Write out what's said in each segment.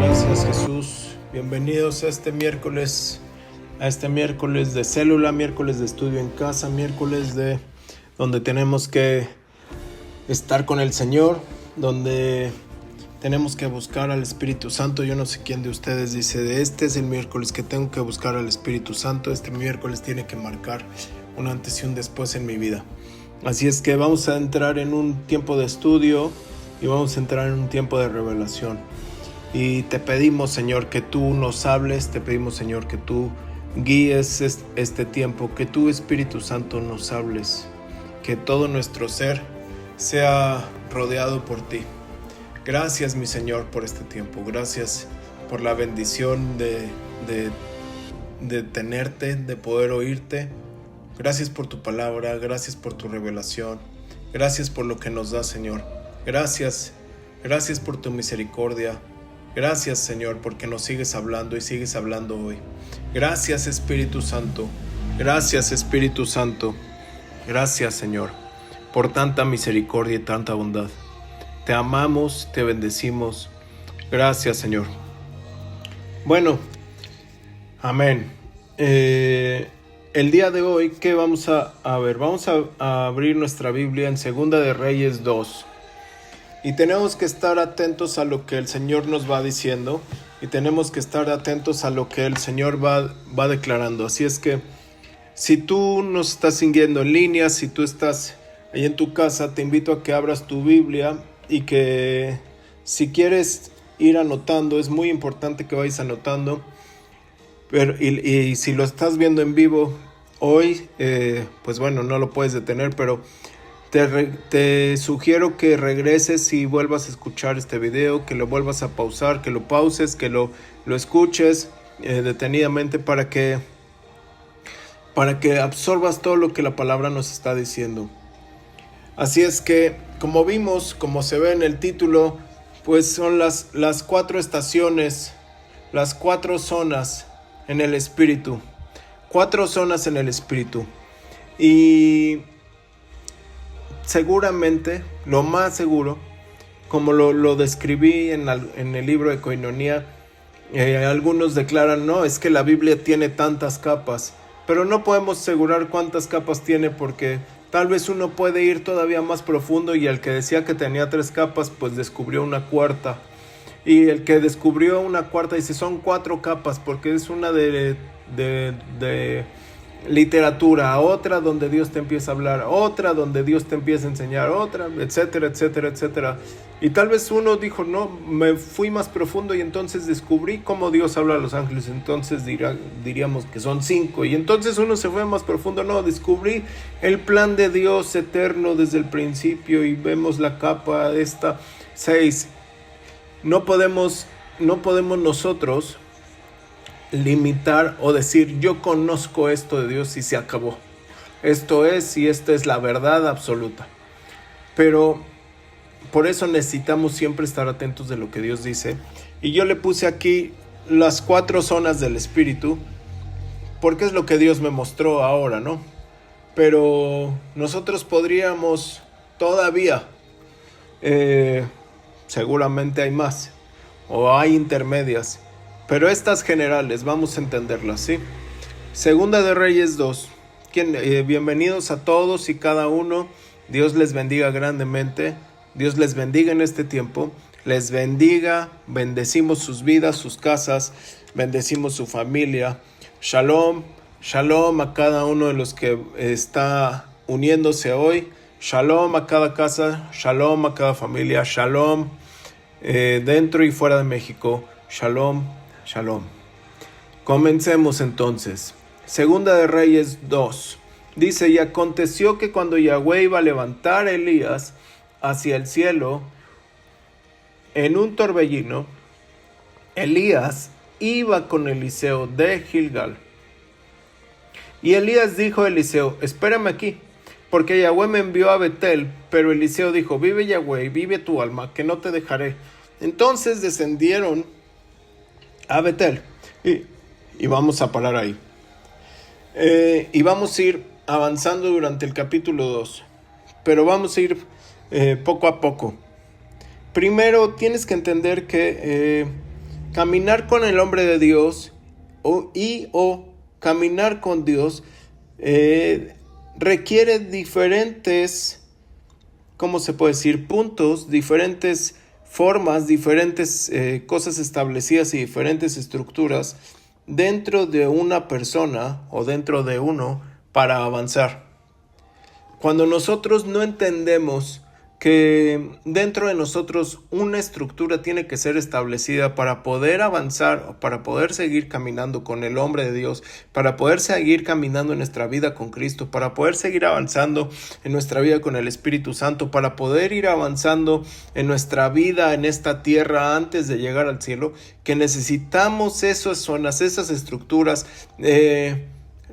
Gracias, Jesús. Bienvenidos a este miércoles de célula, miércoles de estudio en casa, miércoles de donde tenemos que estar con el Señor, donde tenemos que buscar al Espíritu Santo. Yo no sé quién de ustedes dice, este es el miércoles que tengo que buscar al Espíritu Santo. Este miércoles tiene que marcar un antes y un después en mi vida. Así es que vamos a entrar en un tiempo de estudio y vamos a entrar en un tiempo de revelación. Y te pedimos, Señor, que tú nos hables, te pedimos, Señor, que tú guíes este tiempo, que tú, Espíritu Santo, nos hables, que todo nuestro ser sea rodeado por ti. Gracias, mi Señor, por este tiempo. Gracias por la bendición de tenerte, de poder oírte. Gracias por tu palabra, gracias por tu revelación. Gracias por lo que nos das, Señor. Gracias por tu misericordia. Gracias, Señor, porque nos sigues hablando y sigues hablando hoy. Gracias, Espíritu Santo. Gracias, Espíritu Santo. Gracias, Señor, por tanta misericordia y tanta bondad. Te amamos, te bendecimos. Gracias, Señor. Bueno, amén. El día de hoy, ¿qué vamos a ver? Vamos a abrir nuestra Biblia en Segunda de Reyes 2. Y tenemos que estar atentos a lo que el Señor nos va diciendo. Y tenemos que estar atentos a lo que el Señor va declarando. Así es que si tú nos estás siguiendo en línea, si tú estás ahí en tu casa, te invito a que abras tu Biblia y que si quieres ir anotando, es muy importante que vayas anotando. Y si lo estás viendo en vivo hoy, pues bueno, no lo puedes detener, pero te sugiero que regreses y vuelvas a escuchar este video, que lo vuelvas a pausar, que lo pauses, que lo escuches detenidamente para que absorbas todo lo que la palabra nos está diciendo. Así es que, como vimos, como se ve en el título, pues son las 4 estaciones, las 4 zonas en el Espíritu. 4 zonas en el Espíritu. Y seguramente, lo más seguro, como lo describí en el libro de Koinonía, algunos declaran, no, es que la Biblia tiene tantas capas, pero no podemos asegurar cuántas capas tiene porque tal vez uno puede ir todavía más profundo y el que decía que tenía 3 capas, pues descubrió una cuarta. Y el que descubrió una cuarta dice, son 4 capas porque es una de literatura, otra donde Dios te empieza a hablar, otra donde Dios te empieza a enseñar, otra, etcétera, etcétera, etcétera. Y tal vez uno dijo, no, me fui más profundo y entonces descubrí cómo Dios habla a los ángeles, entonces diríamos que son 5. Y entonces uno se fue más profundo, no, descubrí el plan de Dios eterno desde el principio y vemos la capa de esta 6. No podemos nosotros limitar o decir yo conozco esto de Dios y se acabó. Esto es y esta es la verdad absoluta. Pero por eso necesitamos siempre estar atentos de lo que Dios dice. Y yo le puse aquí las 4 zonas del Espíritu porque es lo que Dios me mostró ahora, ¿no? Pero nosotros podríamos todavía, seguramente hay más o hay intermedias. Pero estas generales, vamos a entenderlas, ¿sí? Segunda de Reyes 2. Bienvenidos a todos y cada uno. Dios les bendiga grandemente. Dios les bendiga en este tiempo. Les bendiga. Bendecimos sus vidas, sus casas. Bendecimos su familia. Shalom. Shalom a cada uno de los que está uniéndose hoy. Shalom a cada casa. Shalom a cada familia. Shalom dentro y fuera de México. Shalom. Shalom. Comencemos entonces. Segunda de Reyes 2. Dice, y aconteció que cuando Yahweh iba a levantar a Elías hacia el cielo en un torbellino, Elías iba con Eliseo de Gilgal. Y Elías dijo a Eliseo, espérame aquí, porque Yahweh me envió a Betel. Pero Eliseo dijo, vive Yahweh, vive tu alma, que no te dejaré. Entonces descendieron a Betel. Y vamos a parar ahí. Y vamos a ir avanzando durante el capítulo 2. Pero vamos a ir poco a poco. Primero tienes que entender que caminar con el hombre de Dios o caminar con Dios requiere diferentes, ¿cómo se puede decir? Puntos, diferentes formas, diferentes cosas establecidas y diferentes estructuras dentro de una persona o dentro de uno para avanzar. Cuando nosotros no entendemos que dentro de nosotros una estructura tiene que ser establecida para poder avanzar, para poder seguir caminando con el hombre de Dios, para poder seguir caminando en nuestra vida con Cristo, para poder seguir avanzando en nuestra vida con el Espíritu Santo, para poder ir avanzando en nuestra vida en esta tierra antes de llegar al cielo, que necesitamos esas zonas, esas estructuras,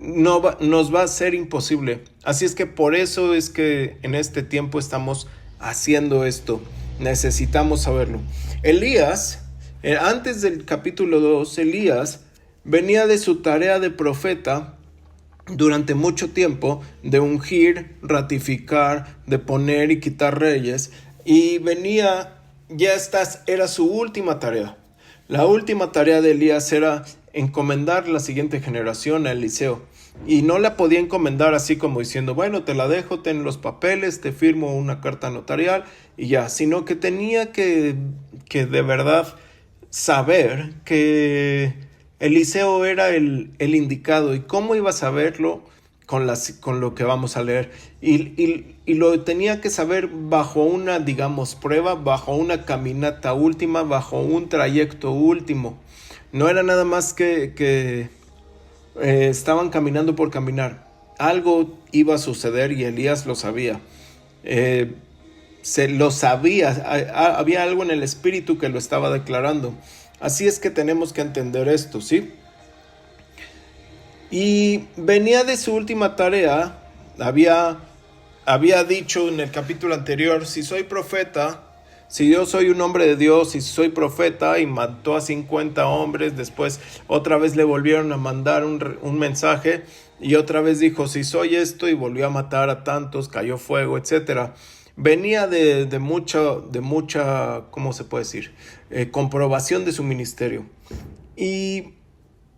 nos va a ser imposible. Así es que por eso es que en este tiempo estamos haciendo esto. Necesitamos saberlo. Elías, antes del capítulo 2, Elías venía de su tarea de profeta durante mucho tiempo, de ungir, ratificar, de poner y quitar reyes, y venía, era su última tarea. La última tarea de Elías era encomendar la siguiente generación a Eliseo. Y no la podía encomendar así como diciendo, bueno, te la dejo, ten los papeles, te firmo una carta notarial y ya, sino que tenía que de verdad saber que Eliseo era el indicado. ¿Y cómo iba a saberlo? Con lo que vamos a leer. Y lo tenía que saber bajo una, digamos, prueba, bajo una caminata última, bajo un trayecto último. No era nada más que estaban caminando por caminar. Algo iba a suceder y Elías lo sabía. Se lo sabía. Había algo en el espíritu que lo estaba declarando. Así es que tenemos que entender esto, ¿sí? Y venía de su última tarea. Había dicho en el capítulo anterior, si soy profeta, si yo soy un hombre de Dios y soy profeta, y mató a 50 hombres, después otra vez le volvieron a mandar un mensaje y otra vez dijo, si soy esto, y volvió a matar a tantos, cayó fuego, etc. Venía de mucha, ¿cómo se puede decir? Comprobación de su ministerio. Y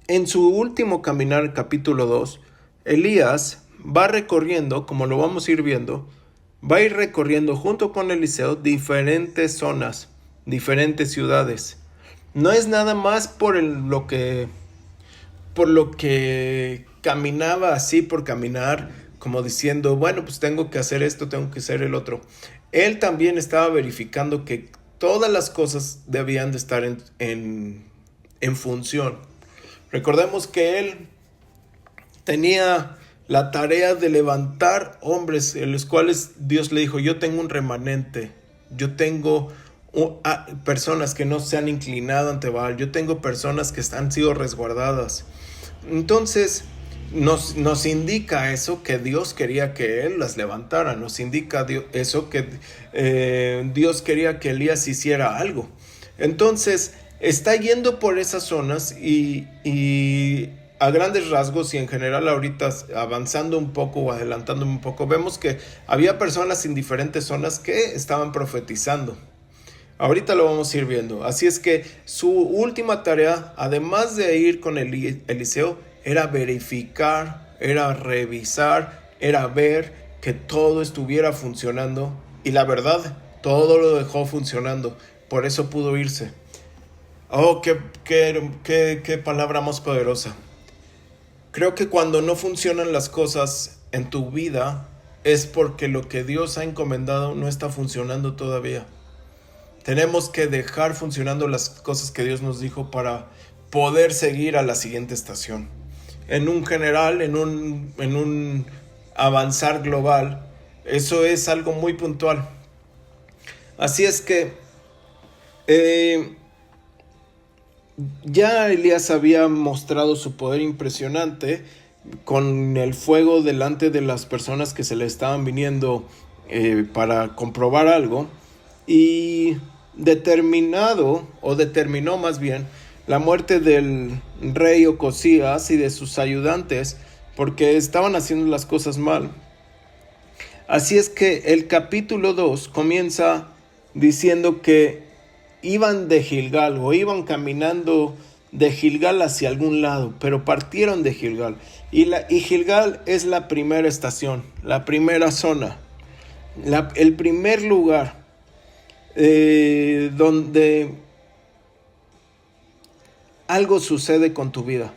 en su último caminar, capítulo 2, Elías va recorriendo, como lo vamos a ir viendo, va a ir recorriendo junto con Eliseo diferentes zonas, diferentes ciudades. No es nada más por lo que caminaba así por caminar, como diciendo, bueno, pues tengo que hacer esto, tengo que hacer el otro. Él también estaba verificando que todas las cosas debían de estar en función. Recordemos que él tenía la tarea de levantar hombres en los cuales Dios le dijo, yo tengo un remanente, yo tengo personas que no se han inclinado ante Baal, yo tengo personas que han sido resguardadas. Entonces nos indica eso, que Dios quería que él las levantara, nos indica eso, que Dios quería que Elías hiciera algo. Entonces está yendo por esas zonas y a grandes rasgos y en general ahorita avanzando un poco o adelantándome un poco, vemos que había personas en diferentes zonas que estaban profetizando. Ahorita lo vamos a ir viendo. Así es que su última tarea, además de ir con Eliseo, era verificar, era revisar, era ver que todo estuviera funcionando. Y la verdad, todo lo dejó funcionando. Por eso pudo irse. Oh, qué palabra más poderosa. Creo que cuando no funcionan las cosas en tu vida es porque lo que Dios ha encomendado no está funcionando todavía. Tenemos que dejar funcionando las cosas que Dios nos dijo para poder seguir a la siguiente estación. En un general, en un avanzar global, eso es algo muy puntual. Así es que ya Elías había mostrado su poder impresionante con el fuego delante de las personas que se le estaban viniendo para comprobar algo, y determinó más bien la muerte del rey Ocosías y de sus ayudantes porque estaban haciendo las cosas mal. Así es que el capítulo 2 comienza diciendo que iban de Gilgal o iban caminando de Gilgal hacia algún lado, pero partieron de Gilgal. Y Gilgal es la primera estación, la primera zona, el primer lugar donde algo sucede con tu vida.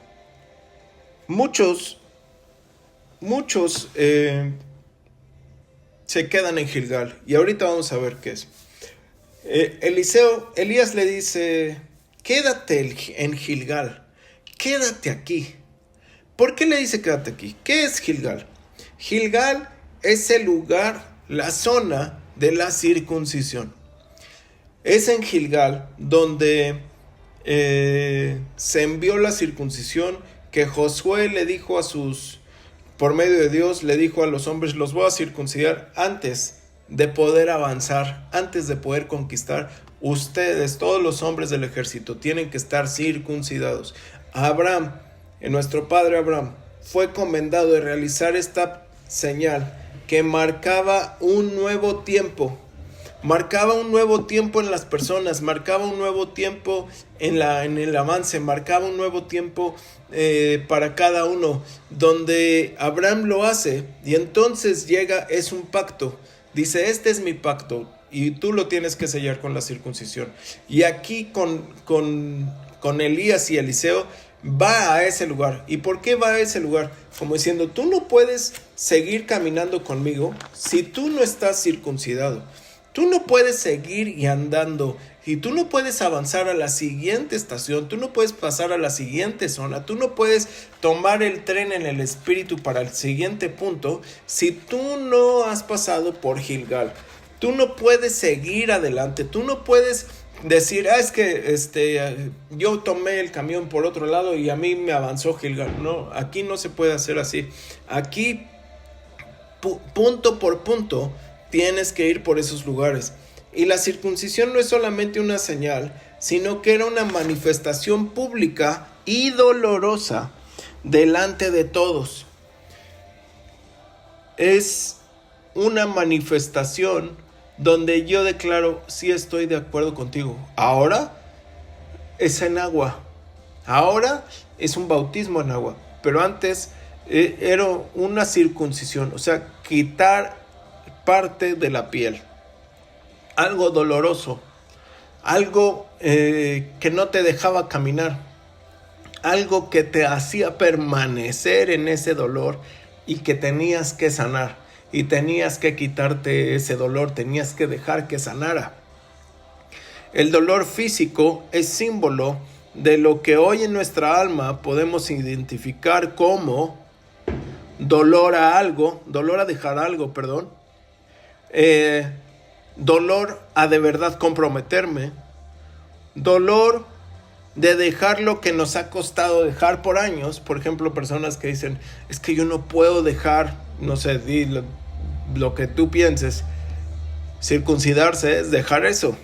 Muchos se quedan en Gilgal, y ahorita vamos a ver qué es. Elías le dice: quédate en Gilgal, quédate aquí. ¿Por qué le dice quédate aquí? ¿Qué es Gilgal? Gilgal es el lugar, la zona de la circuncisión. Es en Gilgal donde se envió la circuncisión, que Josué le dijo por medio de Dios, le dijo a los hombres: los voy a circuncidar antes de poder avanzar, antes de poder conquistar. Ustedes, todos los hombres del ejército, tienen que estar circuncidados. Abraham, nuestro padre Abraham, fue encomendado de realizar esta señal que marcaba un nuevo tiempo. Marcaba un nuevo tiempo en las personas, marcaba un nuevo tiempo en el avance, marcaba un nuevo tiempo para cada uno, donde Abraham lo hace, y entonces es un pacto. Dice: este es mi pacto, y tú lo tienes que sellar con la circuncisión. Y aquí con Elías y Eliseo va a ese lugar. ¿Y por qué va a ese lugar? Como diciendo: tú no puedes seguir caminando conmigo si tú no estás circuncidado. Tú no puedes seguir y andando, y tú no puedes avanzar a la siguiente estación, tú no puedes pasar a la siguiente zona, tú no puedes tomar el tren en el espíritu para el siguiente punto si tú no has pasado por Gilgal. Tú no puedes seguir adelante, tú no puedes decir: es que yo tomé el camión por otro lado y a mí me avanzó Gilgal. No, aquí no se puede hacer así. Aquí, punto por punto, tienes que ir por esos lugares. Y la circuncisión no es solamente una señal, sino que era una manifestación pública y dolorosa delante de todos. Es una manifestación donde yo declaro: sí, estoy de acuerdo contigo. Ahora es en agua. Ahora es un bautismo en agua. Pero antes era una circuncisión, o sea, quitar parte de la piel. Algo doloroso. Algo que no te dejaba caminar. Algo que te hacía permanecer en ese dolor y que tenías que sanar. Y tenías que quitarte ese dolor, tenías que dejar que sanara. El dolor físico es símbolo de lo que hoy en nuestra alma podemos identificar como dolor a algo, dolor a dejar algo, perdón. Dolor a de verdad comprometerme. Dolor de dejar lo que nos ha costado dejar por años. Por ejemplo, personas que dicen: es que yo no puedo dejar, no sé, lo que tú pienses. Circuncidarse es dejar eso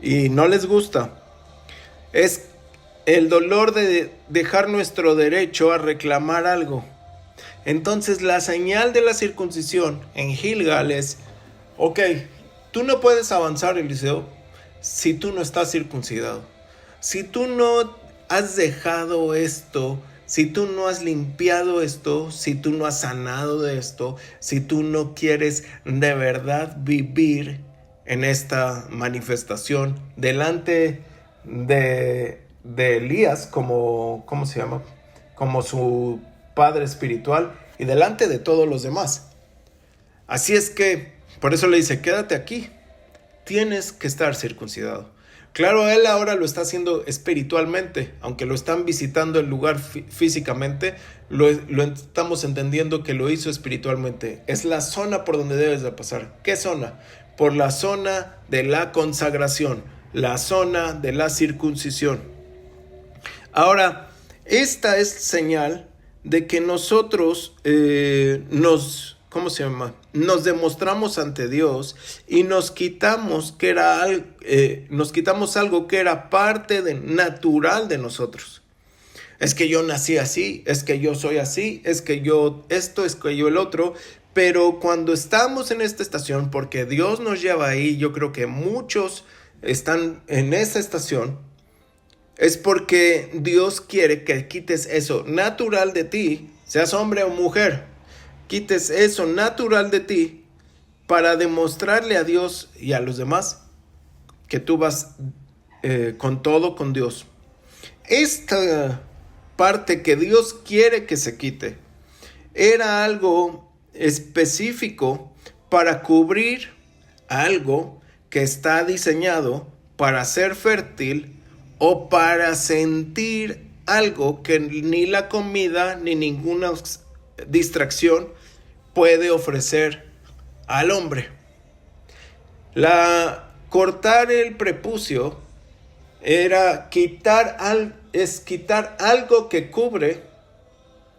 y no les gusta. Es el dolor de dejar nuestro derecho a reclamar algo. Entonces la señal de la circuncisión en Gilgal es: ok, tú no puedes avanzar, Eliseo, si tú no estás circuncidado. Si tú no has dejado esto, si tú no has limpiado esto, si tú no has sanado de esto, si tú no quieres de verdad vivir en esta manifestación delante de Elías como su padre espiritual y delante de todos los demás. Así es que por eso le dice: quédate aquí, tienes que estar circuncidado. Claro, él ahora lo está haciendo espiritualmente, aunque lo están visitando el lugar físicamente, lo estamos entendiendo que lo hizo espiritualmente. Es la zona por donde debes de pasar. ¿Qué zona? Por la zona de la consagración, la zona de la circuncisión. Ahora, esta es señal de que nosotros nos demostramos ante Dios y nos quitamos algo que era parte natural de nosotros. Es que yo nací así, es que yo soy así, es que yo esto, es que yo el otro. Pero cuando estamos en esta estación, porque Dios nos lleva ahí, yo creo que muchos están en esa estación, es porque Dios quiere que quites eso natural de ti, seas hombre o mujer, quites eso natural de ti para demostrarle a Dios y a los demás que tú vas con todo con Dios. Esta parte que Dios quiere que se quite era algo específico para cubrir algo que está diseñado para ser fértil o para sentir algo que ni la comida ni ninguna distracción puede ofrecer al hombre. Cortar el prepucio era quitar algo que cubre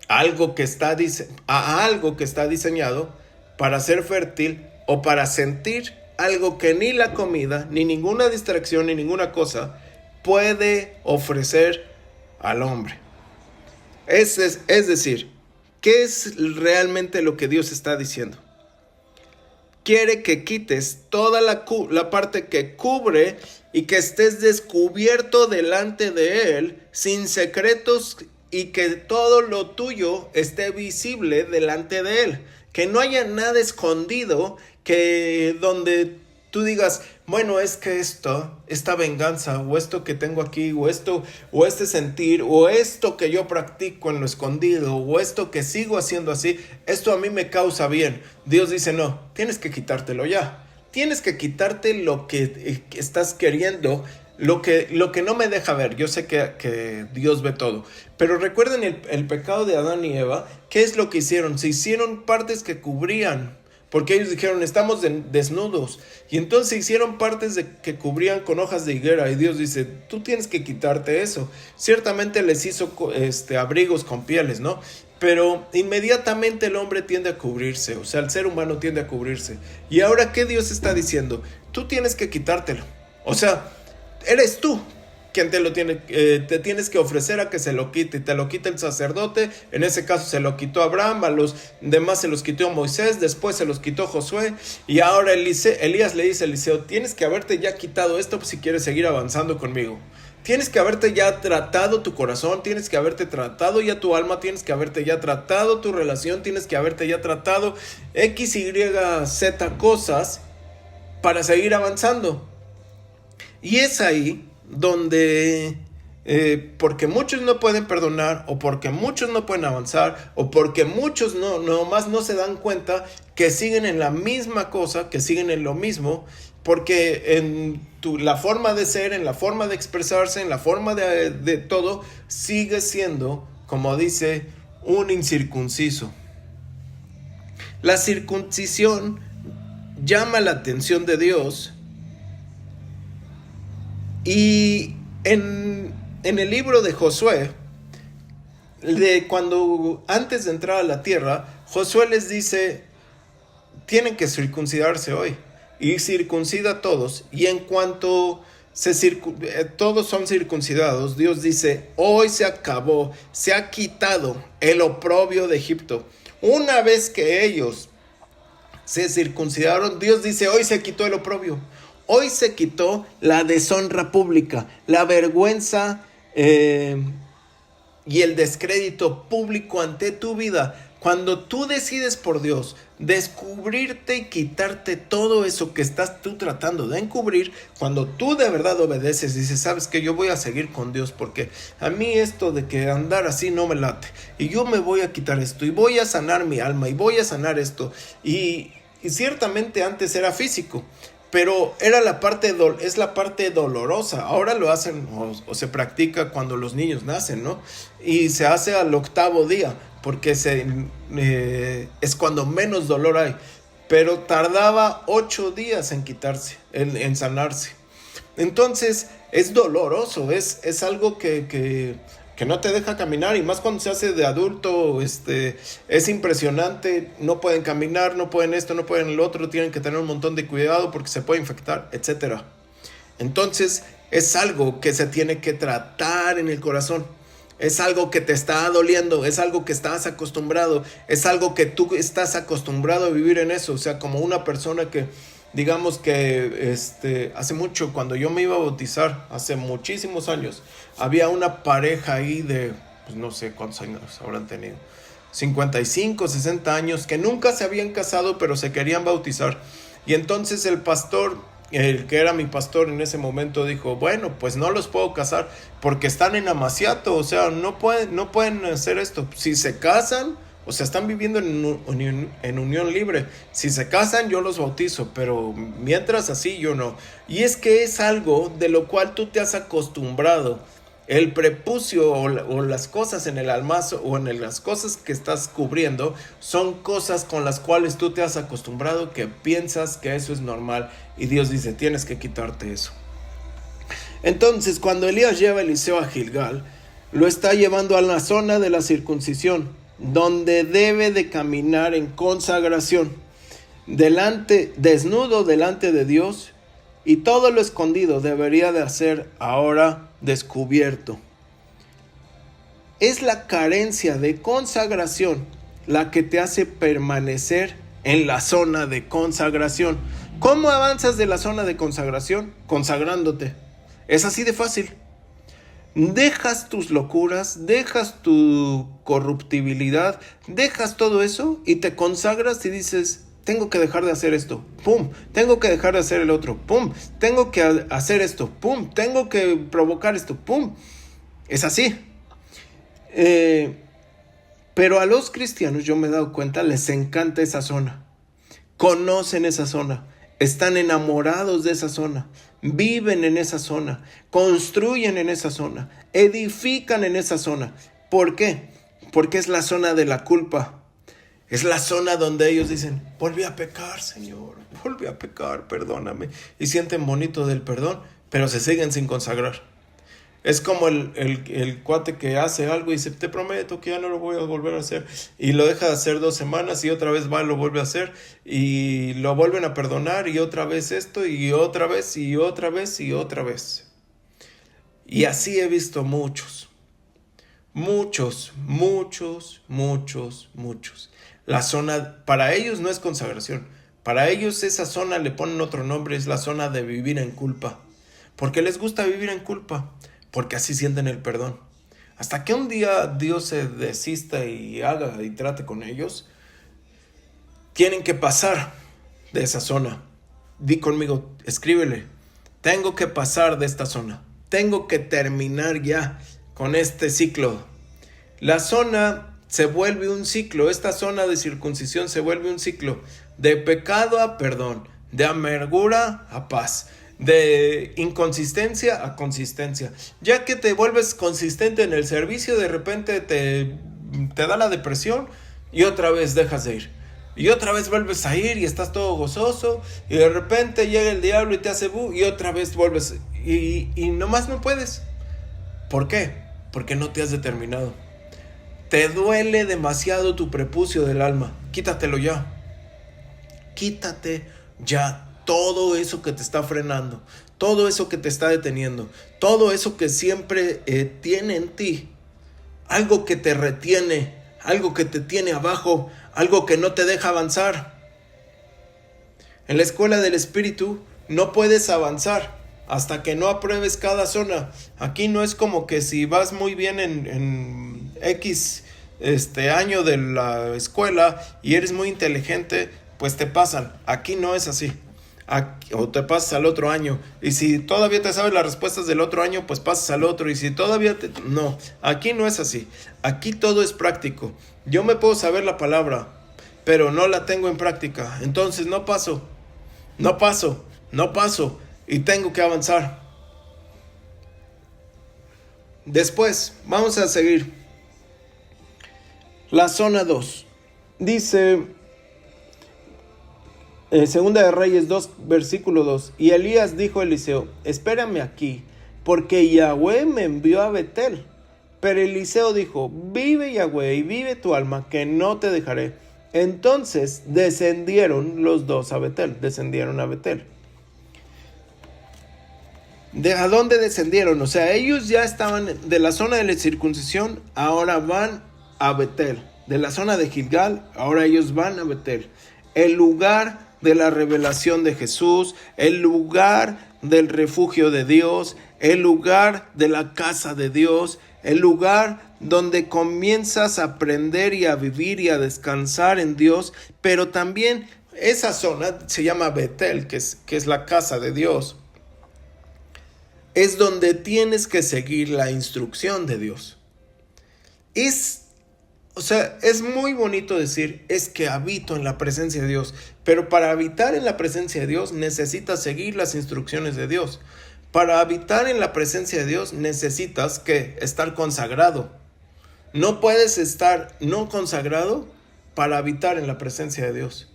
algo que está diseñado para ser fértil o para sentir algo que ni la comida, ni ninguna distracción, ni ninguna cosa puede ofrecer al hombre. Es decir, ¿qué es realmente lo que Dios está diciendo? Quiere que quites toda la parte que cubre y que estés descubierto delante de Él, sin secretos, y que todo lo tuyo esté visible delante de Él. Que no haya nada escondido, que donde tú digas, bueno, es que esta venganza, o esto que tengo aquí, o este sentir, o esto que yo practico en lo escondido, o esto que sigo haciendo así, esto a mí me causa bien. Dios dice, no, tienes que quitártelo ya. Tienes que quitarte lo que estás queriendo, lo que no me deja ver. Yo sé que Dios ve todo. Pero recuerden el pecado de Adán y Eva. ¿Qué es lo que hicieron? Se hicieron partes que cubrían, porque ellos dijeron, estamos desnudos. Y entonces hicieron partes que cubrían con hojas de higuera. Y Dios dice, tú tienes que quitarte eso. Ciertamente les hizo abrigos con pieles, ¿no? Pero inmediatamente el hombre tiende a cubrirse. O sea, el ser humano tiende a cubrirse. Y ahora, ¿qué Dios está diciendo? Tú tienes que quitártelo. O sea, eres tú quien te tienes que ofrecer a que se lo quite. Te lo quita el sacerdote. En ese caso se lo quitó Abraham, a los demás se los quitó Moisés, después se los quitó Josué, y ahora Elías le dice a Eliseo, tienes que haberte ya quitado esto si quieres seguir avanzando conmigo. Tienes que haberte ya tratado tu corazón, tienes que haberte tratado ya tu alma, tienes que haberte ya tratado tu relación, tienes que haberte ya tratado X, Y, Z cosas para seguir avanzando. Y es ahí donde, porque muchos no pueden perdonar, o porque muchos no pueden avanzar, o porque muchos nomás no se dan cuenta que siguen en la misma cosa, que siguen en lo mismo, porque en la forma de ser, en la forma de expresarse, en la forma de todo, sigue siendo, como dice, un incircunciso. La circuncisión llama la atención de Dios. Y en el libro de Josué, cuando antes de entrar a la tierra, Josué les dice, tienen que circuncidarse hoy. Y circuncida a todos. Y en cuanto todos son circuncidados, Dios dice, hoy se acabó, se ha quitado el oprobio de Egipto. Una vez que ellos se circuncidaron, Dios dice, hoy se quitó el oprobio. Hoy se quitó la deshonra pública, la vergüenza y el descrédito público ante tu vida. Cuando tú decides por Dios descubrirte y quitarte todo eso que estás tú tratando de encubrir, cuando tú de verdad obedeces y dices, sabes que yo voy a seguir con Dios porque a mí esto de que andar así no me late, y yo me voy a quitar esto y voy a sanar mi alma y voy a sanar esto, y ciertamente antes era físico, pero era es la parte dolorosa. Ahora lo hacen o se practica cuando los niños nacen, ¿no? Y se hace al 8º día, porque es cuando menos dolor hay. Pero tardaba 8 días en quitarse, en sanarse. Entonces es doloroso, es algo que no te deja caminar, y más cuando se hace de adulto, es impresionante. No pueden caminar, no pueden esto, no pueden el otro, tienen que tener un montón de cuidado porque se puede infectar, etc. Entonces es algo que se tiene que tratar en el corazón. Es algo que te está doliendo, es algo que estás acostumbrado, es algo que tú estás acostumbrado a vivir en eso. O sea, como una persona que Digamos que hace mucho, cuando yo me iba a bautizar, hace muchísimos años, había una pareja ahí de, pues no sé cuántos años habrán tenido, 55, 60 años, que nunca se habían casado, pero se querían bautizar. Y entonces el pastor, el que era mi pastor en ese momento, dijo, bueno, pues no los puedo casar porque están en amaciato, o sea, no pueden hacer esto. Si se casan, o sea, están viviendo en unión libre. Si se casan, yo los bautizo, pero mientras así, yo no. Y es que es algo de lo cual tú te has acostumbrado. El prepucio o las cosas en el almazo o en las cosas que estás cubriendo son cosas con las cuales tú te has acostumbrado, que piensas que eso es normal. Y Dios dice, tienes que quitarte eso. Entonces, cuando Elías lleva a Eliseo a Gilgal, lo está llevando a la zona de la circuncisión, donde debe de caminar en consagración, desnudo delante de Dios, y todo lo escondido debería de ser ahora descubierto. Es la carencia de consagración la que te hace permanecer en la zona de consagración. ¿Cómo avanzas de la zona de consagración? Consagrándote. Es así de fácil. Dejas tus locuras, dejas tu corruptibilidad, dejas todo eso y te consagras y dices, tengo que dejar de hacer esto, pum, tengo que dejar de hacer el otro, pum, tengo que hacer esto, pum, tengo que provocar esto, pum. Es así. Pero a los cristianos, yo me he dado cuenta, les encanta esa zona. Conocen esa zona, están enamorados de esa zona, viven en esa zona, construyen en esa zona, edifican en esa zona. ¿Por qué? Porque es la zona de la culpa. Es la zona donde ellos dicen, volví a pecar, Señor, volví a pecar, perdóname. Y sienten bonito del perdón, pero se siguen sin consagrar. Es como el cuate que hace algo y dice, te prometo que ya no lo voy a volver a hacer. Y lo deja de hacer 2 semanas y otra vez va y lo vuelve a hacer. Y lo vuelven a perdonar y otra vez esto y otra vez y otra vez y otra vez. Y así he visto muchos. La zona, para ellos no es consagración. Para ellos esa zona le ponen otro nombre, es la zona de vivir en culpa. Porque les gusta vivir en culpa. Porque así sienten el perdón. Hasta que un día Dios se desista y haga y trate con ellos, tienen que pasar de esa zona. Di conmigo, escríbele. Tengo que pasar de esta zona. Tengo que terminar ya con este ciclo. La zona se vuelve un ciclo. Esta zona de circuncisión se vuelve un ciclo. De pecado a perdón. De amargura a paz. De inconsistencia a consistencia. Ya que te vuelves consistente en el servicio, de repente te da la depresión y otra vez dejas de ir. Y otra vez vuelves a ir y estás todo gozoso. Y de repente llega el diablo y te hace bu y otra vez vuelves. Y nomás no puedes. ¿Por qué? Porque no te has determinado. Te duele demasiado tu prepucio del alma. Quítatelo ya. Quítate ya. Todo eso que te está frenando, todo eso que te está deteniendo, todo eso que siempre tiene en ti, algo que te retiene, algo que te tiene abajo, algo que no te deja avanzar. En la escuela del espíritu no puedes avanzar hasta que no apruebes cada zona. Aquí no es como que si vas muy bien en X año de la escuela y eres muy inteligente, pues te pasan. Aquí no es así. O te pasas al otro año, y si todavía te sabes las respuestas del otro año, pues pasas al otro, y si todavía no, aquí no es así. Aquí todo es práctico. Yo me puedo saber la palabra, pero no la tengo en práctica, entonces no paso, y tengo que avanzar. Después, vamos a seguir. La zona 2 dice, Segunda de Reyes 2, versículo 2. Y Elías dijo a Eliseo, espérame aquí, porque Yahweh me envió a Betel. Pero Eliseo dijo, vive Yahweh y vive tu alma, que no te dejaré. Entonces descendieron los dos a Betel. ¿A dónde descendieron? O sea, ellos ya estaban de la zona de la circuncisión, ahora van a Betel. De la zona de Gilgal, ahora ellos van a Betel. El lugar de la revelación de Jesús, el lugar del refugio de Dios, el lugar de la casa de Dios, el lugar donde comienzas a aprender y a vivir y a descansar en Dios, pero también esa zona se llama Betel, que es la casa de Dios. Es donde tienes que seguir la instrucción de Dios. Es muy bonito decir, es que habito en la presencia de Dios, pero para habitar en la presencia de Dios necesitas seguir las instrucciones de Dios. Para habitar en la presencia de Dios necesitas estar consagrado. No puedes estar no consagrado para habitar en la presencia de Dios.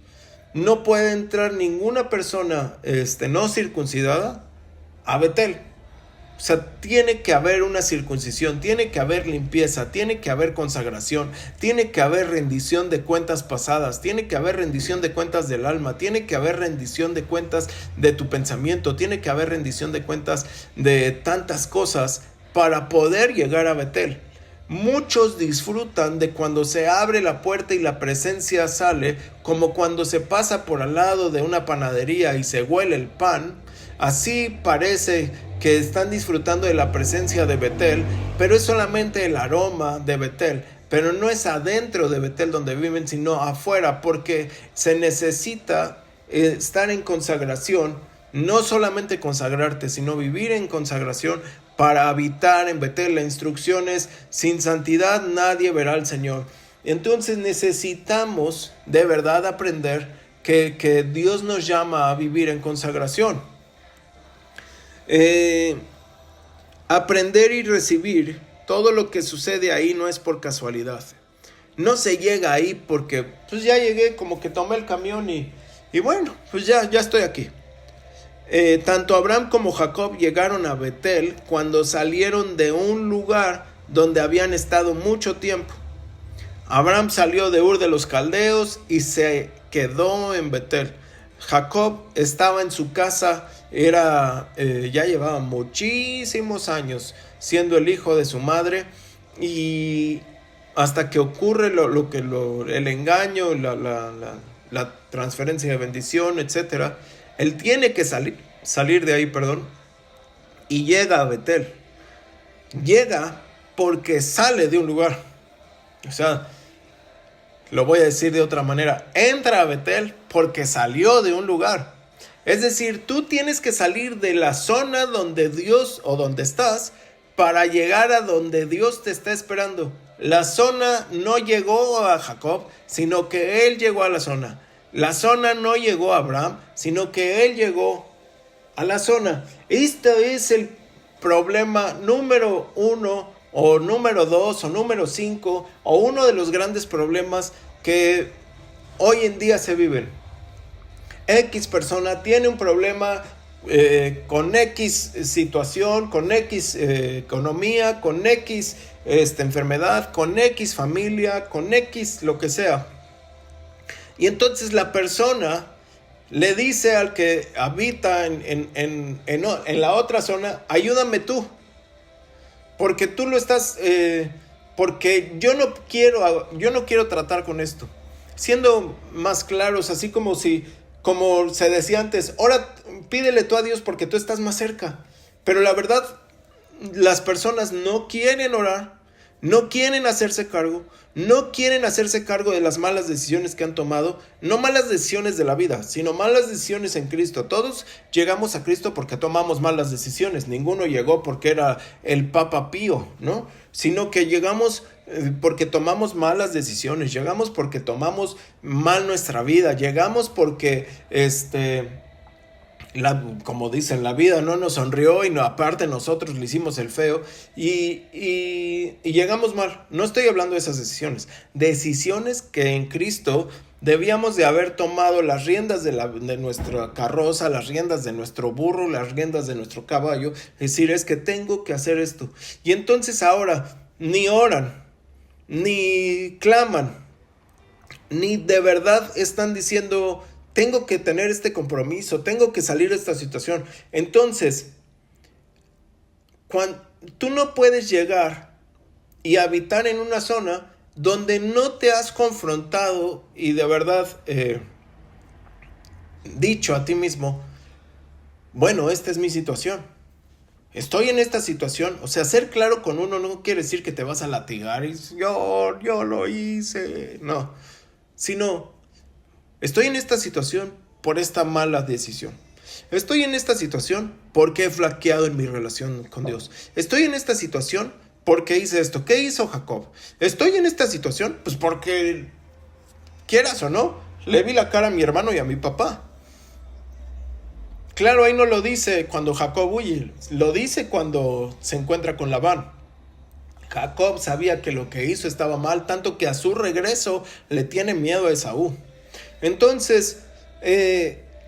No puede entrar ninguna persona no circuncidada a Betel. O sea, tiene que haber una circuncisión, tiene que haber limpieza, tiene que haber consagración, tiene que haber rendición de cuentas pasadas, tiene que haber rendición de cuentas del alma, tiene que haber rendición de cuentas de tu pensamiento, tiene que haber rendición de cuentas de tantas cosas para poder llegar a Betel. Muchos disfrutan de cuando se abre la puerta y la presencia sale, como cuando se pasa por al lado de una panadería y se huele el pan. Así parece que están disfrutando de la presencia de Betel, pero es solamente el aroma de Betel, pero no es adentro de Betel donde viven, sino afuera, porque se necesita estar en consagración, no solamente consagrarte, sino vivir en consagración para habitar en Betel. La instrucción es: sin santidad nadie verá al Señor. Entonces necesitamos de verdad aprender que Dios nos llama a vivir en consagración. Aprender y recibir todo lo que sucede ahí no es por casualidad. No se llega ahí porque pues ya llegué, como que tomé el camión y bueno, pues ya estoy aquí. Tanto Abraham como Jacob llegaron a Betel cuando salieron de un lugar donde habían estado mucho tiempo. Abraham salió de Ur de los Caldeos y se quedó en Betel. Jacob estaba en su casa, ya llevaba muchísimos años siendo el hijo de su madre, y hasta que ocurre el engaño, la transferencia de bendición, etc. Él tiene que salir de ahí, y llega a Betel. Llega porque sale de un lugar. O sea, lo voy a decir de otra manera: entra a Betel porque salió de un lugar. Es decir, tú tienes que salir de la zona donde Dios o donde estás para llegar a donde Dios te está esperando. La zona no llegó a Jacob, sino que él llegó a la zona. La zona no llegó a Abraham, sino que él llegó a la zona. Este es el problema número 1 o número 2 o número 5, o uno de los grandes problemas que hoy en día se viven. X persona tiene un problema con X situación, con X economía, con X enfermedad, con X familia, con X lo que sea. Y entonces la persona le dice al que habita en la otra zona: ayúdame tú, porque tú lo estás, porque yo no quiero tratar con esto. Siendo más claros, así como se decía antes, ahora pídele tú a Dios porque tú estás más cerca. Pero la verdad, las personas no quieren orar, no quieren hacerse cargo, no quieren hacerse cargo de las malas decisiones que han tomado. No malas decisiones de la vida, sino malas decisiones en Cristo. Todos llegamos a Cristo porque tomamos malas decisiones. Ninguno llegó porque era el Papa Pío, ¿no? Sino que llegamos porque tomamos malas decisiones. Llegamos porque tomamos mal nuestra vida. Llegamos porque como dicen, la vida no nos sonrió y aparte nosotros le hicimos el feo y llegamos mal. No estoy hablando de esas decisiones que en Cristo debíamos de haber tomado las riendas de nuestra carroza, las riendas de nuestro burro, las riendas de nuestro caballo. Es decir, es que tengo que hacer esto. Y entonces ahora ni oran, ni claman, ni de verdad están diciendo: tengo que tener este compromiso, tengo que salir de esta situación. Entonces, tú no puedes llegar y habitar en una zona donde no te has confrontado y de verdad dicho a ti mismo, bueno, esta es mi situación. Estoy en esta situación. O sea, ser claro con uno no quiere decir que te vas a latigar y yo lo hice. No. Sino, estoy en esta situación por esta mala decisión. Estoy en esta situación porque he flaqueado en mi relación con Dios. Estoy en esta situación porque hice esto. ¿Qué hizo Jacob? Estoy en esta situación pues porque, quieras o no, le vi la cara a mi hermano y a mi papá. Claro, ahí no lo dice cuando Jacob huye, lo dice cuando se encuentra con Labán. Jacob sabía que lo que hizo estaba mal, tanto que a su regreso le tiene miedo a Esaú. Entonces,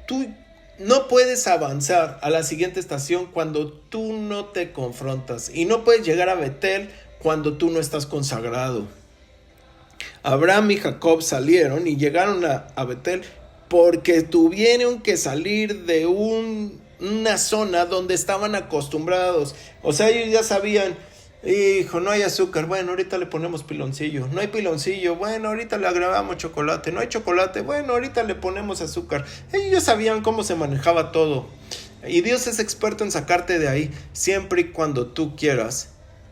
tú no puedes avanzar a la siguiente estación cuando tú no te confrontas. Y no puedes llegar a Betel cuando tú no estás consagrado. Abraham y Jacob salieron y llegaron a Betel porque tuvieron que salir de una zona donde estaban acostumbrados. O sea, ellos ya sabían, hijo, no hay azúcar, bueno, ahorita le ponemos piloncillo. No hay piloncillo, bueno, ahorita le agregamos chocolate. No hay chocolate, bueno, ahorita le ponemos azúcar. Ellos ya sabían cómo se manejaba todo. Y Dios es experto en sacarte de ahí siempre y cuando tú quieras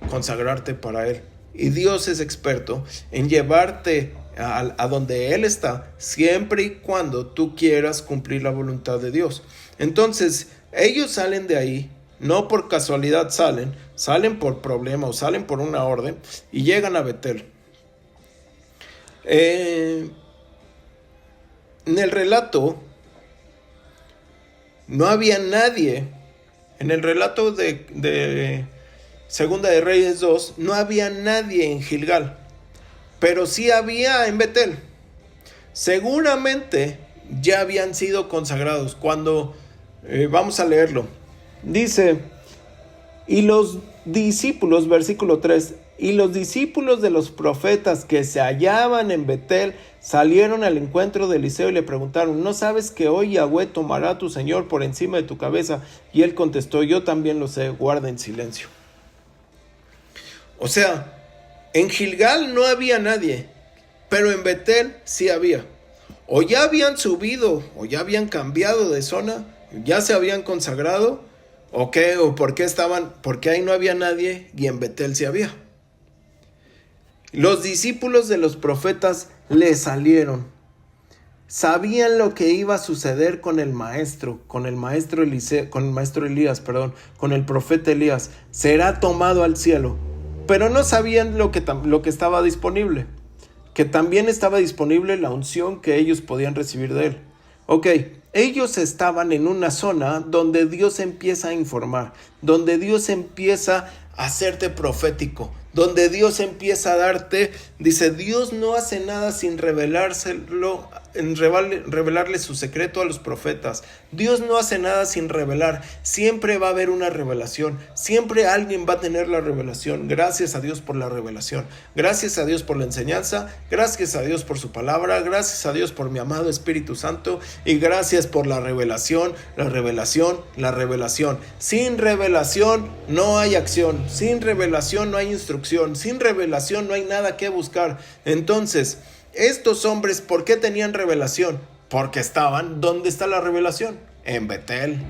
consagrarte para Él. Y Dios es experto en llevarte a donde Él está, siempre y cuando tú quieras cumplir la voluntad de Dios. Entonces, ellos salen de ahí, no por casualidad salen por problema o salen por una orden y llegan a Betel. En el relato, no había nadie. En el relato de Segunda de Reyes 2, no había nadie en Gilgal, pero sí había en Betel. Seguramente ya habían sido consagrados. Cuando vamos a leerlo, dice, y los discípulos, versículo 3, y los discípulos de los profetas que se hallaban en Betel salieron al encuentro de Eliseo y le preguntaron, ¿no sabes que hoy Yahweh tomará a tu Señor por encima de tu cabeza? Y él contestó, yo también lo sé, guarda en silencio. O sea, en Gilgal no había nadie, pero en Betel sí había. O ya habían subido, o ya habían cambiado de zona, ya se habían consagrado, o qué, o por qué estaban, porque ahí no había nadie y en Betel sí había. Los discípulos de los profetas le salieron. Sabían lo que iba a suceder con el maestro Elías, con el profeta Elías. Será tomado al cielo. Pero no sabían lo que estaba disponible. Que también estaba disponible la unción que ellos podían recibir de él. Ok, ellos estaban en una zona donde Dios empieza a informar, donde Dios empieza a hacerte profético, donde Dios empieza a darte, dice, Dios no hace nada sin revelarle su secreto a los profetas. Dios no hace nada sin revelar. Siempre va a haber una revelación. Siempre alguien va a tener la revelación. Gracias a Dios por la revelación. Gracias a Dios por la enseñanza. Gracias a Dios por su palabra. Gracias a Dios por mi amado Espíritu Santo. Y gracias por la revelación, la revelación, la revelación. Sin revelación no hay acción. Sin revelación no hay instrucción. Sin revelación no hay nada que buscar. Entonces, estos hombres, ¿por qué tenían revelación? Porque estaban, ¿dónde está la revelación? En Betel.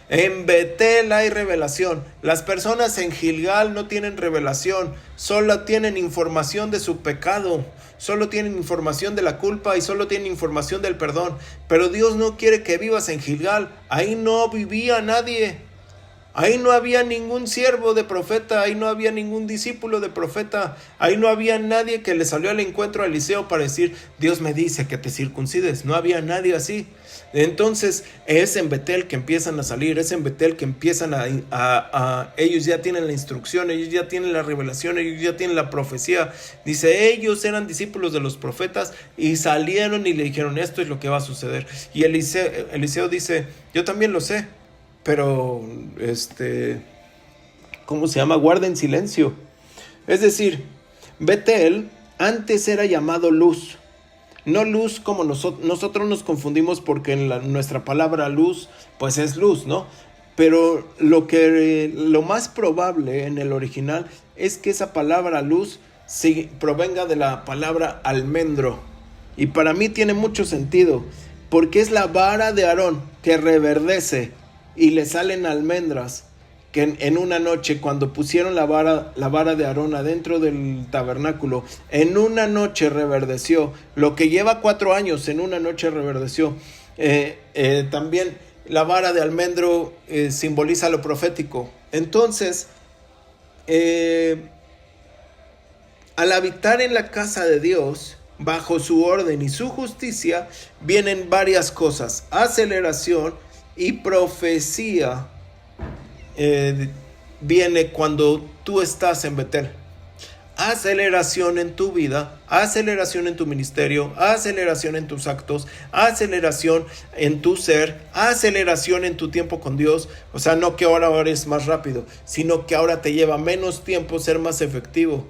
En Betel hay revelación. Las personas en Gilgal no tienen revelación, solo tienen información de su pecado, solo tienen información de la culpa y solo tienen información del perdón. Pero Dios no quiere que vivas en Gilgal. Ahí no vivía nadie. Ahí no había ningún siervo de profeta, ahí no había ningún discípulo de profeta, ahí no había nadie que le salió al encuentro a Eliseo para decir, Dios me dice que te circuncides. No había nadie así. Entonces es en Betel que empiezan a salir, es en Betel que empiezan ellos ya tienen la instrucción, ellos ya tienen la revelación, ellos ya tienen la profecía. Dice, ellos eran discípulos de los profetas y salieron y le dijeron, esto es lo que va a suceder. Y Eliseo dice, yo también lo sé. Pero, ¿cómo se llama? Guarda en silencio. Es decir, Betel antes era llamado luz. No luz como nosotros nos confundimos porque en nuestra palabra luz, pues es luz, ¿no? Pero lo más probable en el original es que esa palabra luz provenga de la palabra almendro. Y para mí tiene mucho sentido. porque es la vara de Aarón que reverdece y le salen almendras, que en una noche, cuando pusieron la vara de Aarón adentro del tabernáculo, en una noche reverdeció. Lo que lleva 4 años, en una noche reverdeció. También la vara de almendro simboliza lo profético. Entonces, al habitar en la casa de Dios, bajo su orden y su justicia, vienen varias cosas: aceleración y profecía. Viene cuando tú estás en Betel. Aceleración en tu vida, aceleración en tu ministerio, aceleración en tus actos, aceleración en tu ser, aceleración en tu tiempo con Dios. O sea, no que ahora eres más rápido, sino que ahora te lleva menos tiempo ser más efectivo.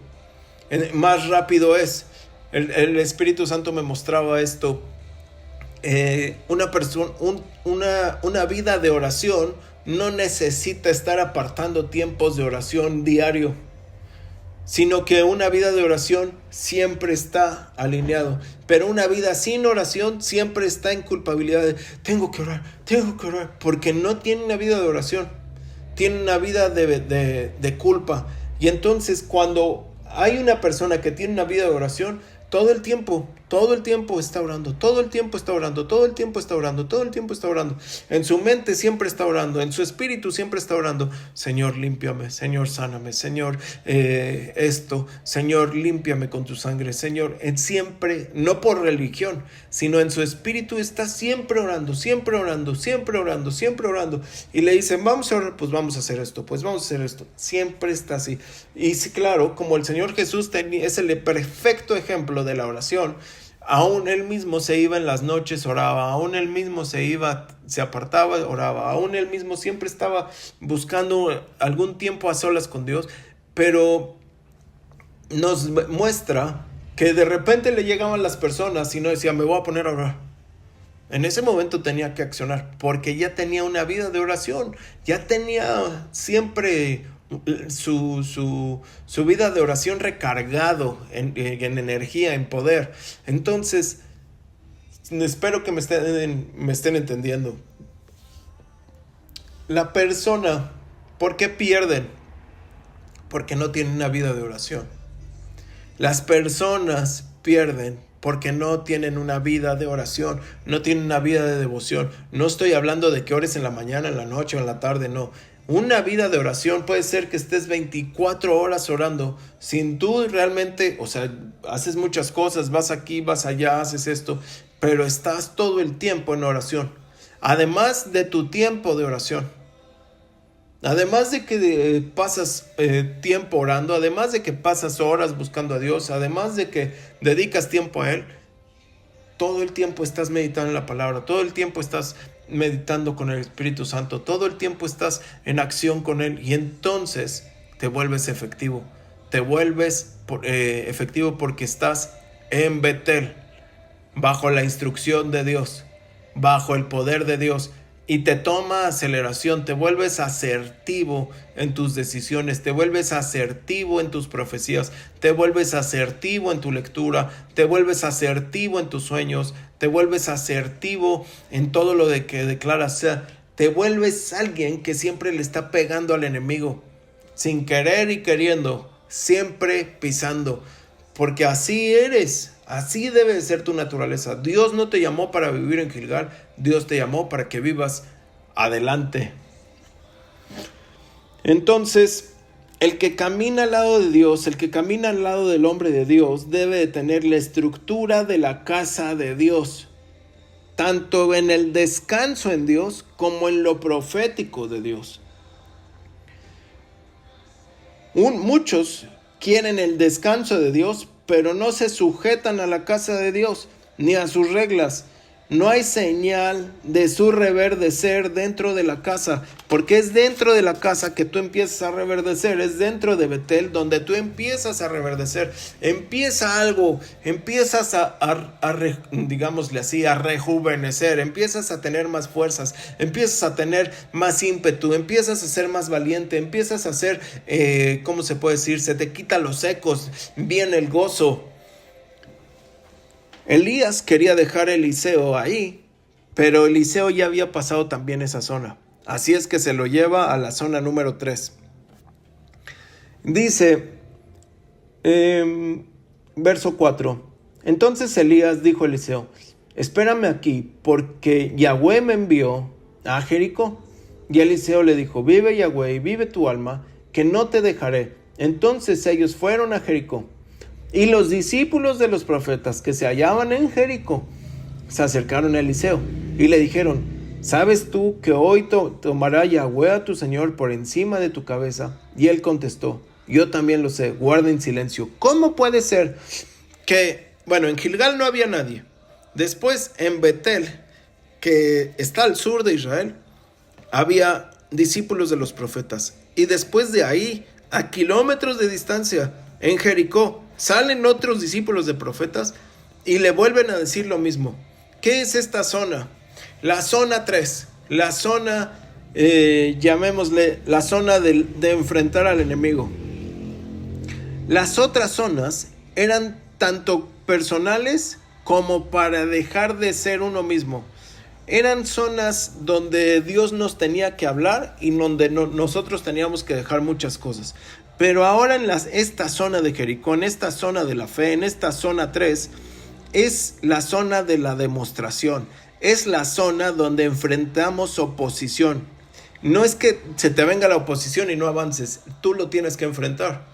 Más rápido es. El Espíritu Santo me mostraba esto. Una vida de oración no necesita estar apartando tiempos de oración diario, sino que una vida de oración siempre está alineado. Pero una vida sin oración siempre está en culpabilidad de tengo que orar, porque no tiene una vida de oración, tiene una vida de culpa. Y entonces, cuando hay una persona que tiene una vida de oración, todo el tiempo está orando, todo el tiempo está orando. En su mente siempre está orando, en su espíritu siempre está orando. Señor, límpiame, Señor, sáname, Señor, Señor, límpiame con tu sangre, Señor. Siempre, no por religión, sino en su espíritu está siempre orando. Y le dicen, vamos a orar, pues vamos a hacer esto. Siempre está así. Y sí, claro, como el Señor Jesús es el perfecto ejemplo de la oración. Aún él mismo se iba en las noches, oraba. Aún él mismo se apartaba, oraba. Aún él mismo siempre estaba buscando algún tiempo a solas con Dios. Pero nos muestra que de repente le llegaban las personas y no decía, me voy a poner a orar. En ese momento tenía que accionar, porque ya tenía una vida de oración. Ya tenía siempre su vida de oración recargado en energía, en poder. Entonces, espero que me estén entendiendo. La persona, ¿por qué pierden? Porque no tienen una vida de oración. Las personas pierden porque no tienen una vida de oración, no tienen una vida de devoción. No estoy hablando de que ores en la mañana, en la noche o en la tarde, no. Una vida de oración puede ser que estés 24 horas orando sin tú realmente, o sea, haces muchas cosas, vas aquí, vas allá, haces esto, pero estás todo el tiempo en oración. Además de tu tiempo de oración, además de que pasas tiempo orando, además de que pasas horas buscando a Dios, además de que dedicas tiempo a Él, todo el tiempo estás meditando en la palabra, todo el tiempo estás meditando con el Espíritu Santo, todo el tiempo estás en acción con Él, y entonces te vuelves efectivo. Te vuelves efectivo porque estás en Betel, bajo la instrucción de Dios, bajo el poder de Dios. Y te toma aceleración, te vuelves asertivo en tus decisiones, te vuelves asertivo en tus profecías, te vuelves asertivo en tu lectura, te vuelves asertivo en tus sueños, te vuelves asertivo en todo lo de que declaras. O sea, te vuelves alguien que siempre le está pegando al enemigo, sin querer y queriendo, siempre pisando, porque así eres. Así debe de ser tu naturaleza. Dios no te llamó para vivir en Gilgal. Dios te llamó para que vivas adelante. Entonces, el que camina al lado de Dios, el que camina al lado del hombre de Dios, debe de tener la estructura de la casa de Dios, tanto en el descanso en Dios como en lo profético de Dios. Muchos quieren el descanso de Dios, pero no se sujetan a la casa de Dios ni a sus reglas. No hay señal de su reverdecer dentro de la casa, porque es dentro de la casa que tú empiezas a reverdecer, es dentro de Betel donde tú empiezas a reverdecer. Empieza algo, empiezas digámosle así, a rejuvenecer, empiezas a tener más fuerzas, empiezas a tener más ímpetu, empiezas a ser más valiente, empiezas a ser, ¿cómo se puede decir? Se te quita los ecos, viene el gozo. Elías quería dejar a Eliseo ahí pero Eliseo ya había pasado también esa zona. Así es que se lo lleva a la zona número 3. Dice, verso 4. Entonces Elías dijo a Eliseo: espérame aquí, porque Yahweh me envió a Jericó. Y Eliseo le dijo: vive Yahweh y vive tu alma, que no te dejaré. Entonces ellos fueron a Jericó. Y los discípulos de los profetas que se hallaban en Jericó se acercaron a Eliseo y le dijeron: ¿sabes tú que hoy tomará Yahweh a tu señor por encima de tu cabeza? Y él contestó: yo también lo sé, guarden silencio. ¿Cómo puede ser que, en Gilgal no había nadie? Después en Betel, que está al sur de Israel, había discípulos de los profetas. Y después de ahí, a kilómetros de distancia, en Jericó, salen otros discípulos de profetas y le vuelven a decir lo mismo. ¿Qué es esta zona? La zona 3, la zona, llamémosle, la zona de enfrentar al enemigo. Las otras zonas eran tanto personales como para dejar de ser uno mismo. Eran zonas donde Dios nos tenía que hablar y donde nosotros teníamos que dejar muchas cosas. Pero ahora en esta zona de Jericó, en esta zona de la fe, en esta zona 3, es la zona de la demostración. Es la zona donde enfrentamos oposición. No es que se te venga la oposición y no avances. Tú lo tienes que enfrentar.